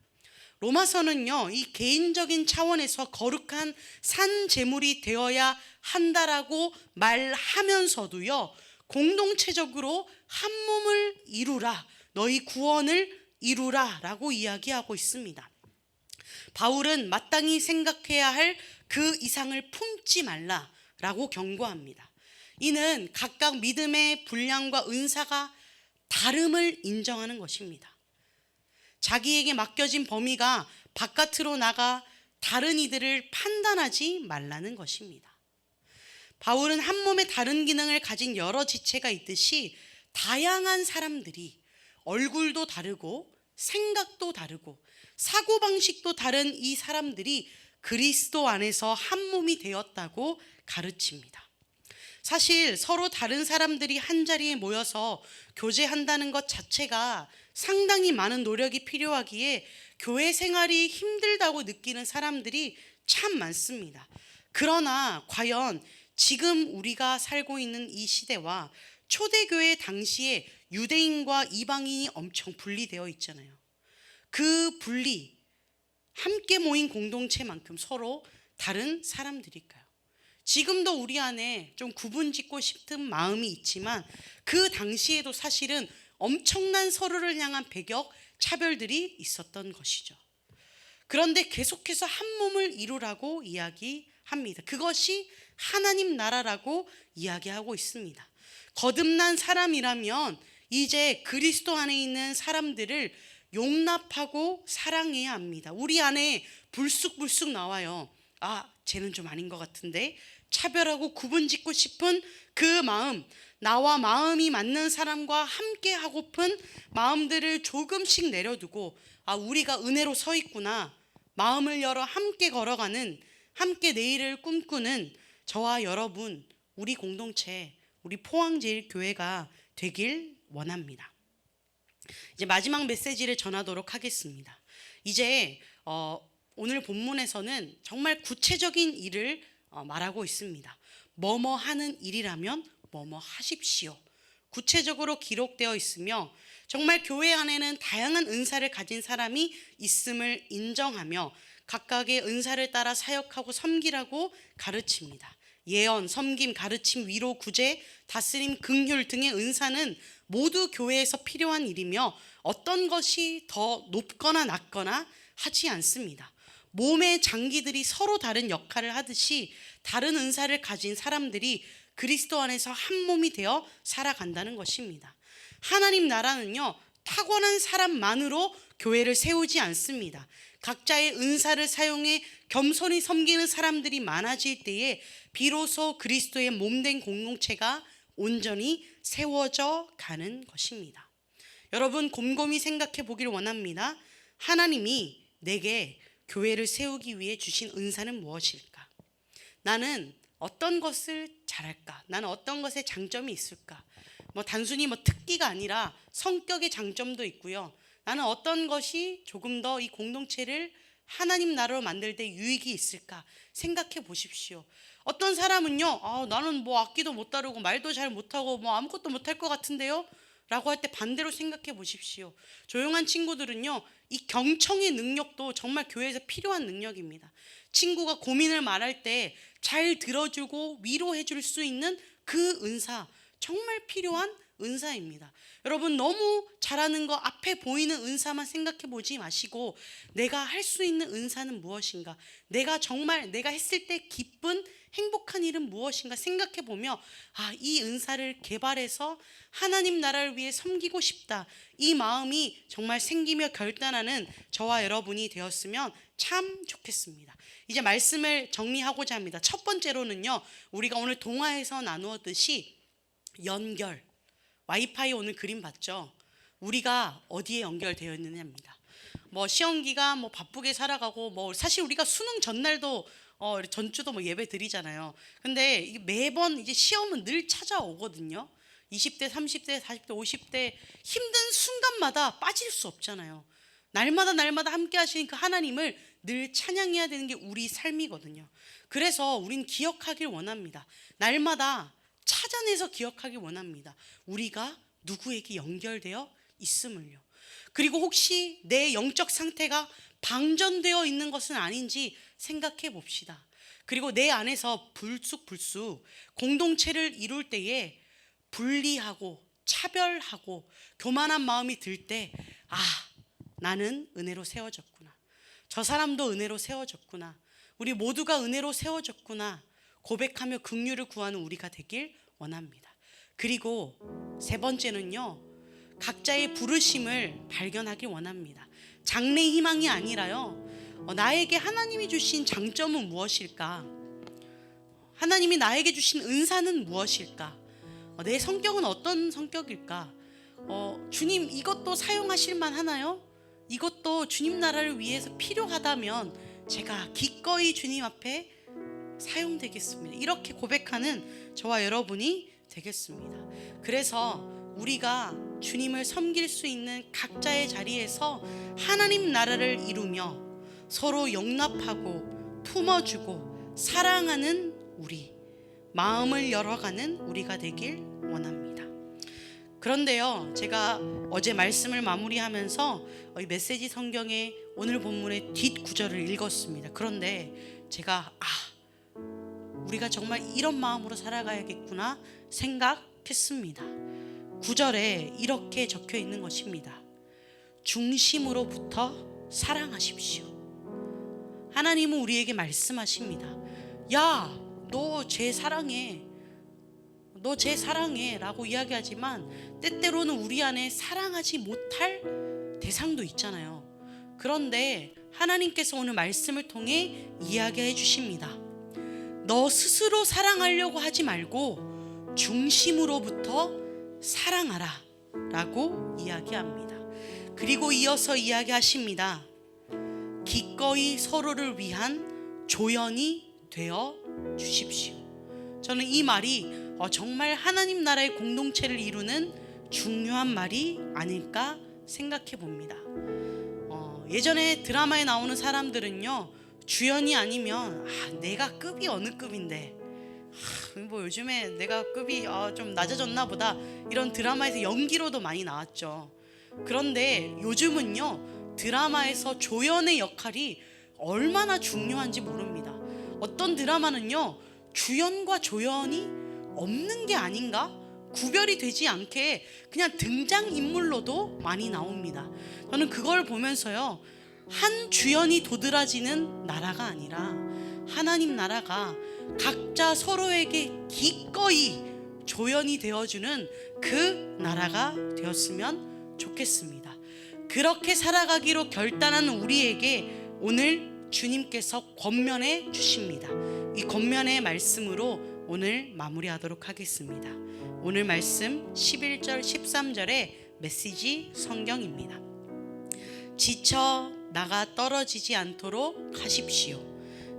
로마서는요, 이 개인적인 차원에서 거룩한 산 제물이 되어야 한다라고 말하면서도요, 공동체적으로 한 몸을 이루라, 너희 구원을 이루라 라고 이야기하고 있습니다. 바울은 마땅히 생각해야 할 그 이상을 품지 말라 라고 경고합니다. 이는 각각 믿음의 분량과 은사가 다름을 인정하는 것입니다. 자기에게 맡겨진 범위가 바깥으로 나가 다른 이들을 판단하지 말라는 것입니다. 바울은 한 몸에 다른 기능을 가진 여러 지체가 있듯이 다양한 사람들이 얼굴도 다르고 생각도 다르고 사고방식도 다른 이 사람들이 그리스도 안에서 한 몸이 되었다고 가르칩니다. 사실 서로 다른 사람들이 한자리에 모여서 교제한다는 것 자체가 상당히 많은 노력이 필요하기에 교회 생활이 힘들다고 느끼는 사람들이 참 많습니다. 그러나 과연 지금 우리가 살고 있는 이 시대와 초대교회 당시에 유대인과 이방인이 엄청 분리되어 있잖아요. 그 분리, 함께 모인 공동체만큼 서로 다른 사람들일까요? 지금도 우리 안에 좀 구분짓고 싶은 마음이 있지만 그 당시에도 사실은 엄청난 서로를 향한 배격, 차별들이 있었던 것이죠. 그런데 계속해서 한 몸을 이루라고 이야기합니다. 그것이 하나님 나라라고 이야기하고 있습니다. 거듭난 사람이라면 이제 그리스도 안에 있는 사람들을 용납하고 사랑해야 합니다. 우리 안에 불쑥불쑥 나와요. 아, 쟤는 좀 아닌 것 같은데. 차별하고 구분짓고 싶은 그 마음, 나와 마음이 맞는 사람과 함께 하고픈 마음들을 조금씩 내려두고, 아, 우리가 은혜로 서 있구나, 마음을 열어 함께 걸어가는, 함께 내일을 꿈꾸는 저와 여러분, 우리 공동체, 우리 포항제일교회가 되길 원합니다. 이제 마지막 메시지를 전하도록 하겠습니다. 이제 오늘 본문에서는 정말 구체적인 일을 말하고 있습니다. 뭐뭐 하는 일이라면 뭐뭐 하십시오. 구체적으로 기록되어 있으며 정말 교회 안에는 다양한 은사를 가진 사람이 있음을 인정하며 각각의 은사를 따라 사역하고 섬기라고 가르칩니다. 예언, 섬김, 가르침, 위로, 구제, 다스림, 긍휼 등의 은사는 모두 교회에서 필요한 일이며 어떤 것이 더 높거나 낮거나 하지 않습니다. 몸의 장기들이 서로 다른 역할을 하듯이 다른 은사를 가진 사람들이 그리스도 안에서 한 몸이 되어 살아간다는 것입니다. 하나님 나라는요, 타고난 사람만으로 교회를 세우지 않습니다. 각자의 은사를 사용해 겸손히 섬기는 사람들이 많아질 때에 비로소 그리스도의 몸된 공동체가 온전히 세워져 가는 것입니다. 여러분, 곰곰이 생각해 보길 원합니다. 하나님이 내게 교회를 세우기 위해 주신 은사는 무엇일까? 나는 어떤 것을 잘할까? 나는 어떤 것에 장점이 있을까? 단순히 특기가 아니라 성격의 장점도 있고요. 나는 어떤 것이 조금 더 이 공동체를 하나님 나라로 만들 때 유익이 있을까? 생각해 보십시오. 어떤 사람은요, 나는 악기도 못 다루고 말도 잘 못하고 아무것도 못할 것 같은데요? 라고 할 때 반대로 생각해 보십시오. 조용한 친구들은요, 이 경청의 능력도 정말 교회에서 필요한 능력입니다. 친구가 고민을 말할 때 잘 들어주고 위로해 줄 수 있는 그 은사, 정말 필요한 은사입니다. 여러분, 너무 잘하는 거 앞에 보이는 은사만 생각해 보지 마시고 내가 할 수 있는 은사는 무엇인가, 내가 정말 내가 했을 때 기쁜 행복한 일은 무엇인가 생각해 보며 이 은사를 개발해서 하나님 나라를 위해 섬기고 싶다, 이 마음이 정말 생기며 결단하는 저와 여러분이 되었으면 참 좋겠습니다. 이제 말씀을 정리하고자 합니다. 첫 번째로는요, 우리가 오늘 동화에서 나누었듯이 연결, 와이파이 오늘 그림 봤죠? 우리가 어디에 연결되어 있느냐입니다. 시험기가 바쁘게 살아가고 사실 우리가 수능 전날도 전주도 예배 드리잖아요. 근데 이게 매번 이제 시험은 늘 찾아오거든요. 20대, 30대, 40대, 50대 힘든 순간마다 빠질 수 없잖아요. 날마다 함께 하시는 그 하나님을 늘 찬양해야 되는 게 우리 삶이거든요. 그래서 우린 기억하길 원합니다. 날마다 찾아내서 기억하길 원합니다. 우리가 누구에게 연결되어 있음을요. 그리고 혹시 내 영적 상태가 방전되어 있는 것은 아닌지 생각해 봅시다. 그리고 내 안에서 불쑥 공동체를 이룰 때에 분리하고 차별하고 교만한 마음이 들 때, 나는 은혜로 세워졌구나. 저 사람도 은혜로 세워졌구나. 우리 모두가 은혜로 세워졌구나. 고백하며 긍휼을 구하는 우리가 되길 원합니다. 그리고 세 번째는요, 각자의 부르심을 발견하길 원합니다. 장래 희망이 아니라요, 나에게 하나님이 주신 장점은 무엇일까? 하나님이 나에게 주신 은사는 무엇일까? 내 성격은 어떤 성격일까? 주님, 이것도 사용하실 만하나요? 이것도 주님 나라를 위해서 필요하다면 제가 기꺼이 주님 앞에 사용되겠습니다. 이렇게 고백하는 저와 여러분이 되겠습니다. 그래서 우리가 주님을 섬길 수 있는 각자의 자리에서 하나님 나라를 이루며 서로 용납하고 품어주고 사랑하는 우리, 마음을 열어가는 우리가 되길 원합니다. 그런데요, 제가 어제 말씀을 마무리하면서 이 메시지 성경의 오늘 본문의 뒷구절을 읽었습니다. 그런데 제가 우리가 정말 이런 마음으로 살아가야겠구나 생각했습니다. 9절에 이렇게 적혀 있는 것입니다. 중심으로부터 사랑하십시오. 하나님은 우리에게 말씀하십니다. 야, 너 쟤 사랑해. 너 쟤 사랑해 라고 이야기하지만 때때로는 우리 안에 사랑하지 못할 대상도 있잖아요. 그런데 하나님께서 오늘 말씀을 통해 이야기해 주십니다. 너 스스로 사랑하려고 하지 말고 중심으로부터 사랑하라 라고 이야기합니다. 그리고 이어서 이야기하십니다. 기꺼이 서로를 위한 조연이 되어 주십시오. 저는 이 말이 정말 하나님 나라의 공동체를 이루는 중요한 말이 아닐까 생각해 봅니다. 예전에 드라마에 나오는 사람들은요, 주연이 아니면 내가 급이 어느 급인데, 뭐 요즘에 내가 급이 좀 낮아졌나 보다, 이런 드라마에서 연기로도 많이 나왔죠. 그런데 요즘은요, 드라마에서 조연의 역할이 얼마나 중요한지 모릅니다. 어떤 드라마는요, 주연과 조연이 없는 게 아닌가? 구별이 되지 않게 그냥 등장인물로도 많이 나옵니다. 저는 그걸 보면서요, 한 주연이 도드라지는 나라가 아니라 하나님 나라가 각자 서로에게 기꺼이 조연이 되어주는 그 나라가 되었으면 좋겠습니다. 그렇게 살아가기로 결단한 우리에게 오늘 주님께서 권면해 주십니다. 이 권면의 말씀으로 오늘 마무리하도록 하겠습니다. 오늘 말씀 11절 13절의 메시지 성경입니다. 지쳐 나가 떨어지지 않도록 하십시오.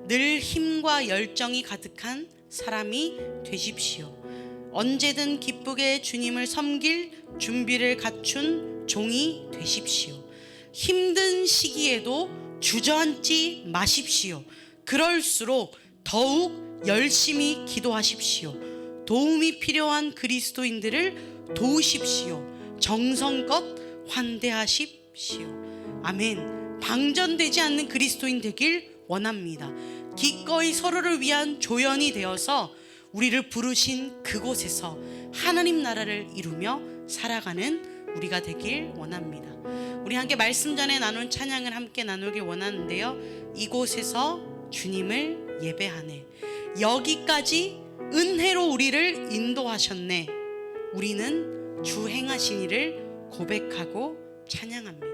늘 힘과 열정이 가득한 사람이 되십시오. 언제든 기쁘게 주님을 섬길 준비를 갖춘 종이 되십시오. 힘든 시기에도 주저앉지 마십시오. 그럴수록 더욱 열심히 기도하십시오. 도움이 필요한 그리스도인들을 도우십시오. 정성껏 환대하십시오. 아멘. 방전되지 않는 그리스도인 되길 원합니다. 기꺼이 서로를 위한 조연이 되어서 우리를 부르신 그곳에서 하나님 나라를 이루며 살아가는 우리가 되길 원합니다. 우리 함께 말씀 전에 나눈 찬양을 함께 나누길 원하는데요, 이곳에서 주님을 예배하네, 여기까지 은혜로 우리를 인도하셨네, 우리는 주 행하신 일을 고백하고 찬양합니다.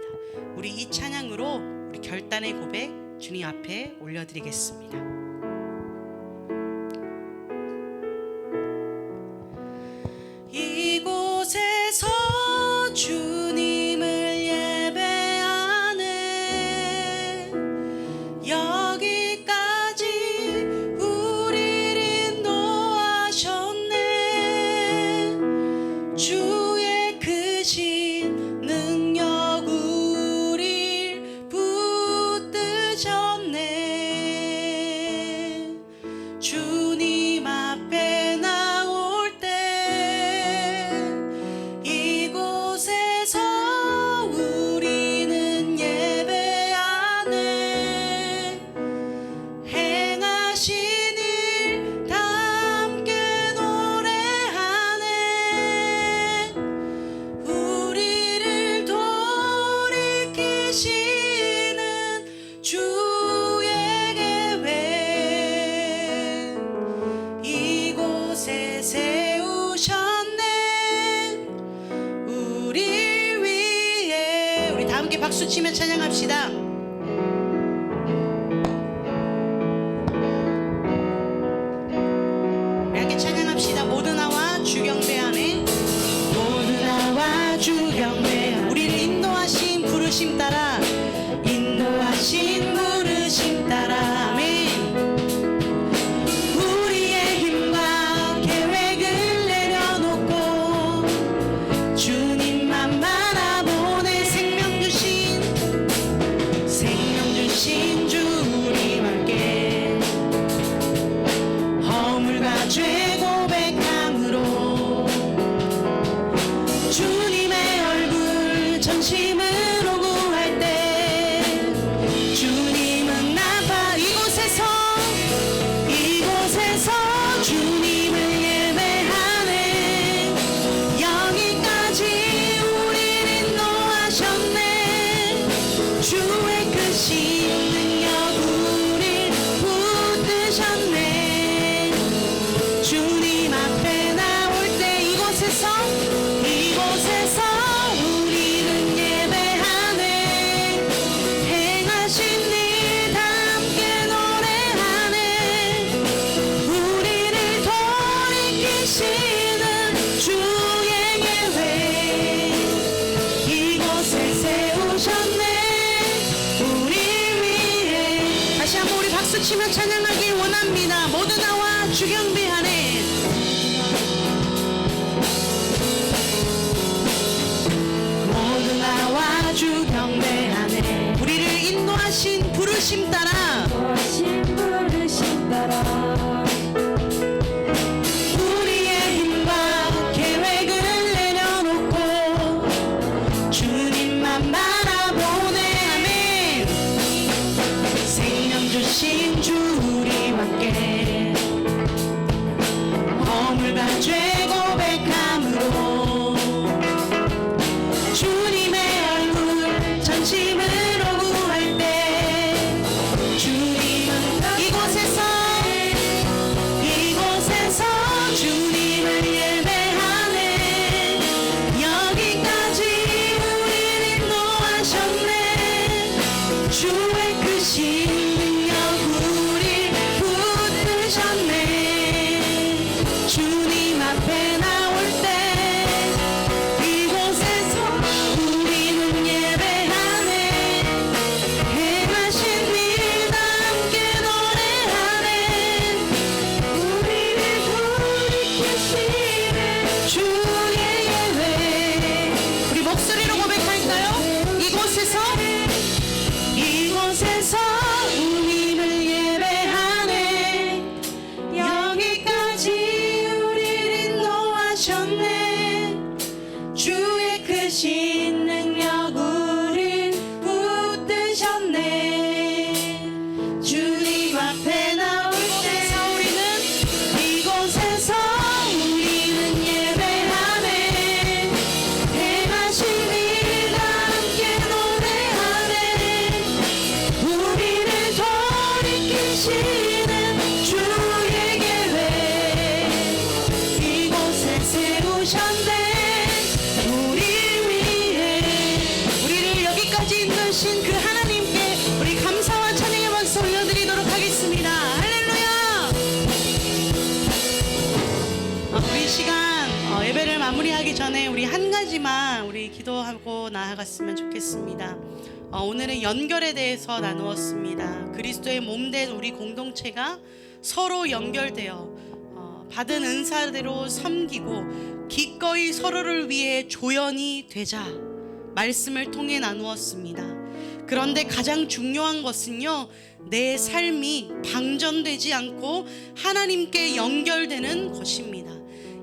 우리 이 찬양으로 우리 결단의 고백 주님 앞에 올려드리겠습니다. 이곳에서 주님을 예배하네, 여기까지 우리를 인도하셨네, 박수치며 찬양합시다. 함께 찬양합시다. 모두 나와 주경배하네. 모두 나와 주경배하네. 우리를 인도하신 부르심 따라, 인도하신 부르심 따라. 아멘. 우리의 힘과 계획을 내려놓고 주님만 바라보네. 생명 주신 주 우리와 함께 허물과 죄 고백함으로 주님의 얼굴 전심으로 구할 때 주님은 나파 이곳에서 주님을 예배하네. 여기까지 우리를 인도하셨네. 주의 크신 능력 우릴 붙드셨네. 주님 앞에 나올 때 이곳에서 우리는 예배하네. 행하신 일 다 함께 노래하네. 우리를 돌이키시는 주의 계획 이곳에 세우셨네. 우리 위해 다시 한번 우리 박수치며 찬양하길 원합니다. 모두 나와 주경배하네. 모두 나와 주경배하네. 우리를 인도하신 부르심 따라, 하신 부르심 따라 우리의 힘과 계획을 내려놓고 주님만 바라보네. 아멘. 생명 주신 주 우리와 함께 허물과 죄 고백함으로 주님의 얼굴 전심으로 구할 때 주님은 이곳에서 주님을 예배하네. 여기까지 우리를 인도하셨네. 주의 크신 능력 우릴 붙드셨네. 주님 앞에 나올 때 이곳에서 우리는 예배하네. 행하신 일 다 함께 노래하네. 우리를 돌이키시는 주의 예배. 우리 목소리로 고백할까요? 이곳에서 우리를 예배하네. 여기까지 우리를 인도하셨네. 주의 크신 능력 우릴 붙드셨네. 주님 앞에 나올 때 이곳에서 우리는 예배하네. 행하신 일 다 함께 노래하네. 우리를 돌이키시는 주의 계획 이곳에 세우셨네. 우리 위해 우리를 여기까지 인도하신 그 하나님께 우리 감사와 찬양의 박수 올려드리도록 하겠습니다. 할렐루야. 우리 시간 예배를 마무리하기 전에 우리 한 가지만 우리 기도하고 나아갔으면 좋겠습니다. 오늘은 연결에 대해서 나누었습니다. 그리스도의 몸된 우리 공동체가 서로 연결되어 받은 은사대로 섬기고 기꺼이 서로를 위해 조연이 되자 말씀을 통해 나누었습니다. 그런데 가장 중요한 것은요, 내 삶이 방전되지 않고 하나님께 연결되는 것입니다.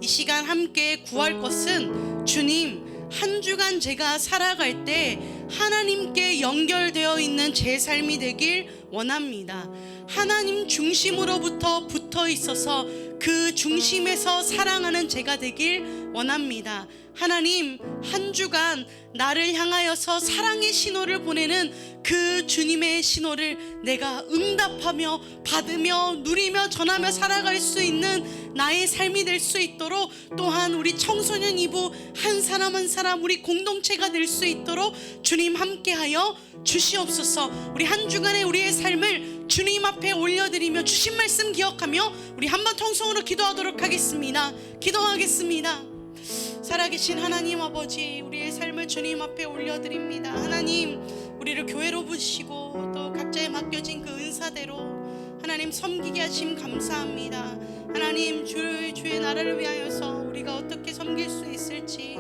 이 시간 함께 구할 것은 주님, 한 주간 제가 살아갈 때 하나님께 연결되어 있는 제 삶이 되길 원합니다. 하나님 중심으로부터 붙어 있어서 그 중심에서 사랑하는 제가 되길 원합니다. 하나님, 한 주간 나를 향하여서 사랑의 신호를 보내는 그 주님의 신호를 내가 응답하며 받으며 누리며 전하며 살아갈 수 있는 나의 삶이 될 수 있도록, 또한 우리 청소년 이부 한 사람 한 사람 우리 공동체가 될 수 있도록 주님 함께하여 주시옵소서. 우리 한 주간의 우리의 삶을 주님 앞에 올려드리며 주신 말씀 기억하며 우리 한번 통성으로 기도하도록 하겠습니다. 기도하겠습니다. 살아계신 하나님 아버지, 우리의 삶을 주님 앞에 올려드립니다. 하나님, 우리를 교회로 부르시고 또 각자에 맡겨진 그 은사대로 하나님 섬기게 하심 감사합니다. 하나님, 주의 나라를 위하여서 우리가 어떻게 섬길 수 있을지,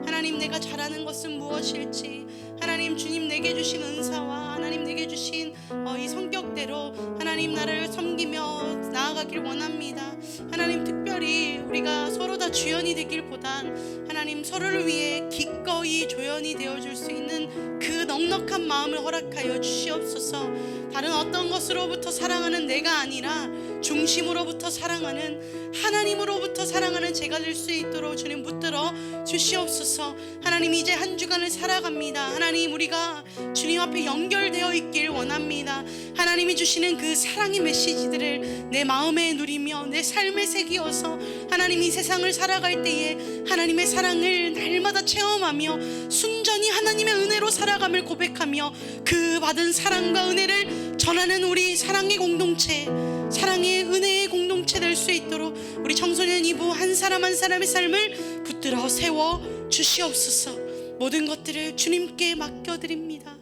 하나님 내가 잘하는 것은 무엇일지, 하나님 주님 내게 주신 은사와 하나님 내게 주신 이 성격대로 하나님 나라를 섬기며 나아가길 원합니다. 하나님, 특별히 우리가 서로 다 주연이 되길보단 하나님 서로를 위해 기꺼이 조연이 되어줄 수 있는 그 넉넉한 마음을 허락하여 주시옵소서. 다른 어떤 것으로부터 사랑하는 내가 아니라 중심으로부터 사랑하는 하나님으로부터 사랑하는 제가 될 수 있도록 주님 붙들어 주시옵소서. 하나님, 이제 한 주간을 살아갑니다. 하나님, 우리가 주님 앞에 연결되어 있길 원합니다. 하나님이 주시는 그 사랑의 메시지들을 내 마음에 누리며 내 삶에 새기어서 하나님 이 세상을 살아갈 때에 하나님의 사랑을 날마다 체험하며 순전히 하나님의 은혜로 살아감을 고백하며 그 받은 사랑과 은혜를 전하는 우리 사랑의 공동체, 사랑의 은혜의 공동체 될 수 있도록 우리 청소년 이부 한 사람 한 사람의 삶을 붙들어 세워 주시옵소서. 모든 것들을 주님께 맡겨드립니다.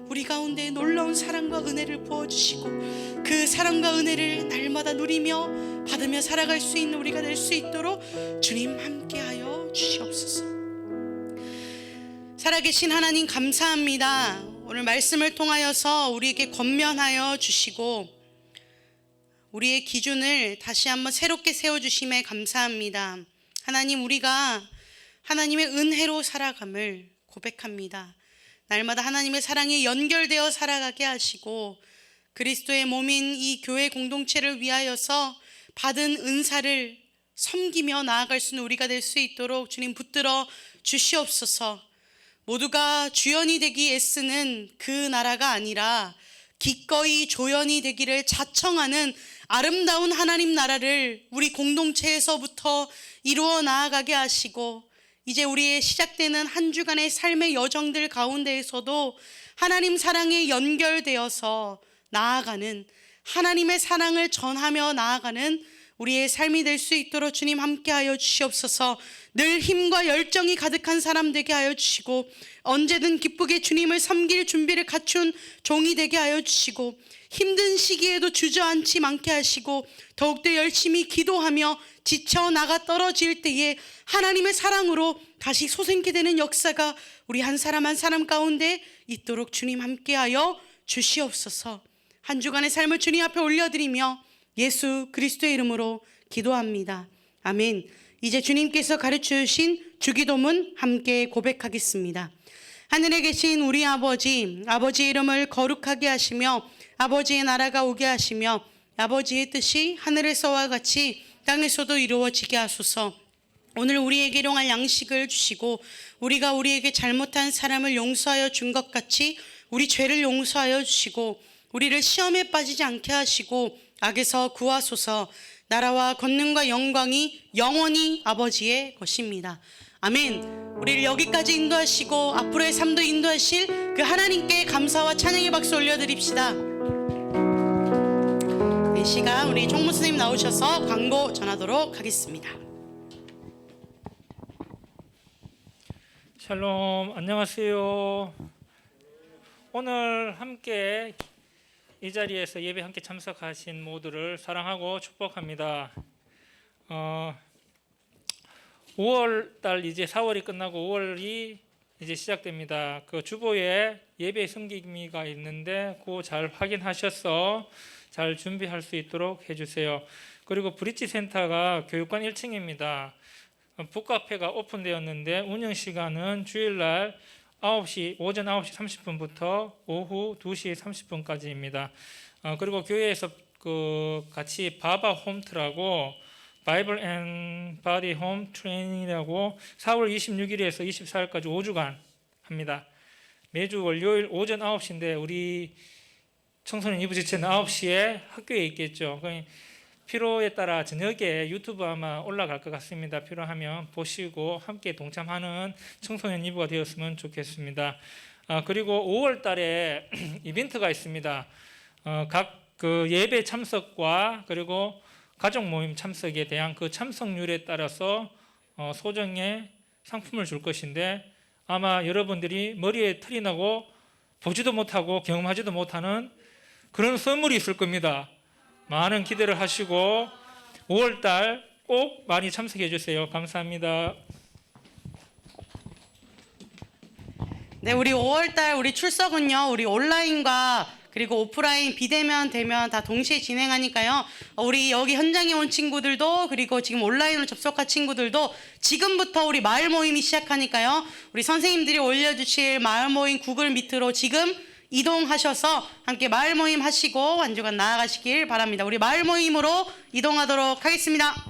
우리 가운데 놀라운 사랑과 은혜를 부어주시고 그 사랑과 은혜를 날마다 누리며 받으며 살아갈 수 있는 우리가 될 수 있도록 주님 함께하여 주시옵소서. 살아계신 하나님 감사합니다. 오늘 말씀을 통하여서 우리에게 권면하여 주시고 우리의 기준을 다시 한번 새롭게 세워주심에 감사합니다. 하나님, 우리가 하나님의 은혜로 살아감을 고백합니다. 날마다 하나님의 사랑에 연결되어 살아가게 하시고 그리스도의 몸인 이 교회 공동체를 위하여서 받은 은사를 섬기며 나아갈 수 있는 우리가 될 수 있도록 주님 붙들어 주시옵소서. 모두가 주연이 되기 애쓰는 그 나라가 아니라 기꺼이 조연이 되기를 자청하는 아름다운 하나님 나라를 우리 공동체에서부터 이루어 나아가게 하시고 이제 우리의 시작되는 한 주간의 삶의 여정들 가운데에서도 하나님 사랑에 연결되어서 나아가는, 하나님의 사랑을 전하며 나아가는 우리의 삶이 될 수 있도록 주님 함께하여 주시옵소서. 늘 힘과 열정이 가득한 사람 되게 하여 주시고 언제든 기쁘게 주님을 섬길 준비를 갖춘 종이 되게 하여 주시고 힘든 시기에도 주저앉지 않게 하시고 더욱더 열심히 기도하며 지쳐 나가 떨어질 때에 하나님의 사랑으로 다시 솟게 되는 역사가 우리 한 사람 한 사람 가운데 있도록 주님 함께하여 주시옵소서. 한 주간의 삶을 주님 앞에 올려드리며 예수 그리스도의 이름으로 기도합니다. 아멘. 이제 주님께서 가르쳐 주신 주기도문 함께 고백하겠습니다. 하늘에 계신 우리 아버지, 아버지의 이름을 거룩하게 하시며 아버지의 나라가 오게 하시며 아버지의 뜻이 하늘에서와 같이 땅에서도 이루어지게 하소서. 오늘 우리에게 일용할 양식을 주시고 우리가 우리에게 잘못한 사람을 용서하여 준 것 같이 우리 죄를 용서하여 주시고 우리를 시험에 빠지지 않게 하시고 악에서 구하소서. 나라와 권능과 영광이 영원히 아버지의 것입니다. 아멘. 우리를 여기까지 인도하시고 앞으로의 삶도 인도하실 그 하나님께 감사와 찬양의 박수 올려드립시다. 이 시간 우리 총무스님 나오셔서 광고 전하도록 하겠습니다. 샬롬, 안녕하세요. 오늘 함께 이 자리에서 예배 함께 참석하신 모두를 사랑하고 축복합니다. 5월 달 이제 4월이 끝나고 5월이 이제 시작됩니다. 그 주보에 예배 섬김이가 있는데 그거 잘 확인하셔서 잘 준비할 수 있도록 해주세요. 그리고 브릿지 센터가 교육관 1층입니다. 북카페가 오픈되었는데 운영 시간은 주일날 오전 9시 30분부터 오후 2시 30분까지입니다. 그리고 교회에서 같이 바바 홈트라고 바이블 앤 바디 홈 트레이닝이라고 4월 26일에서 24일까지 5주간 합니다. 매주 월요일 오전 9시인데 우리 청소년 이부 지체는 9시에 학교에 있겠죠. 필요에 따라 저녁에 유튜브 아마 올라갈 것 같습니다. 필요하면 보시고 함께 동참하는 청소년 이부가 되었으면 좋겠습니다. 그리고 5월 달에 이벤트가 있습니다. 각 그 예배 참석과 그리고 가족 모임 참석에 대한 그 참석률에 따라서 소정의 상품을 줄 것인데 아마 여러분들이 머리에 털이 나고 보지도 못하고 경험하지도 못하는 그런 선물이 있을 겁니다. 많은 기대를 하시고 5월달 꼭 많이 참석해 주세요. 감사합니다. 네, 우리 5월달 우리 출석은요, 우리 온라인과 그리고 오프라인 비대면 대면 다 동시에 진행하니까요. 우리 여기 현장에 온 친구들도 그리고 지금 온라인으로 접속한 친구들도 지금부터 우리 마을 모임이 시작하니까요. 우리 선생님들이 올려주실 마을 모임 구글 미트로 지금 이동하셔서 함께 마을 모임 하시고 한 주간 나아가시길 바랍니다. 우리 마을 모임으로 이동하도록 하겠습니다.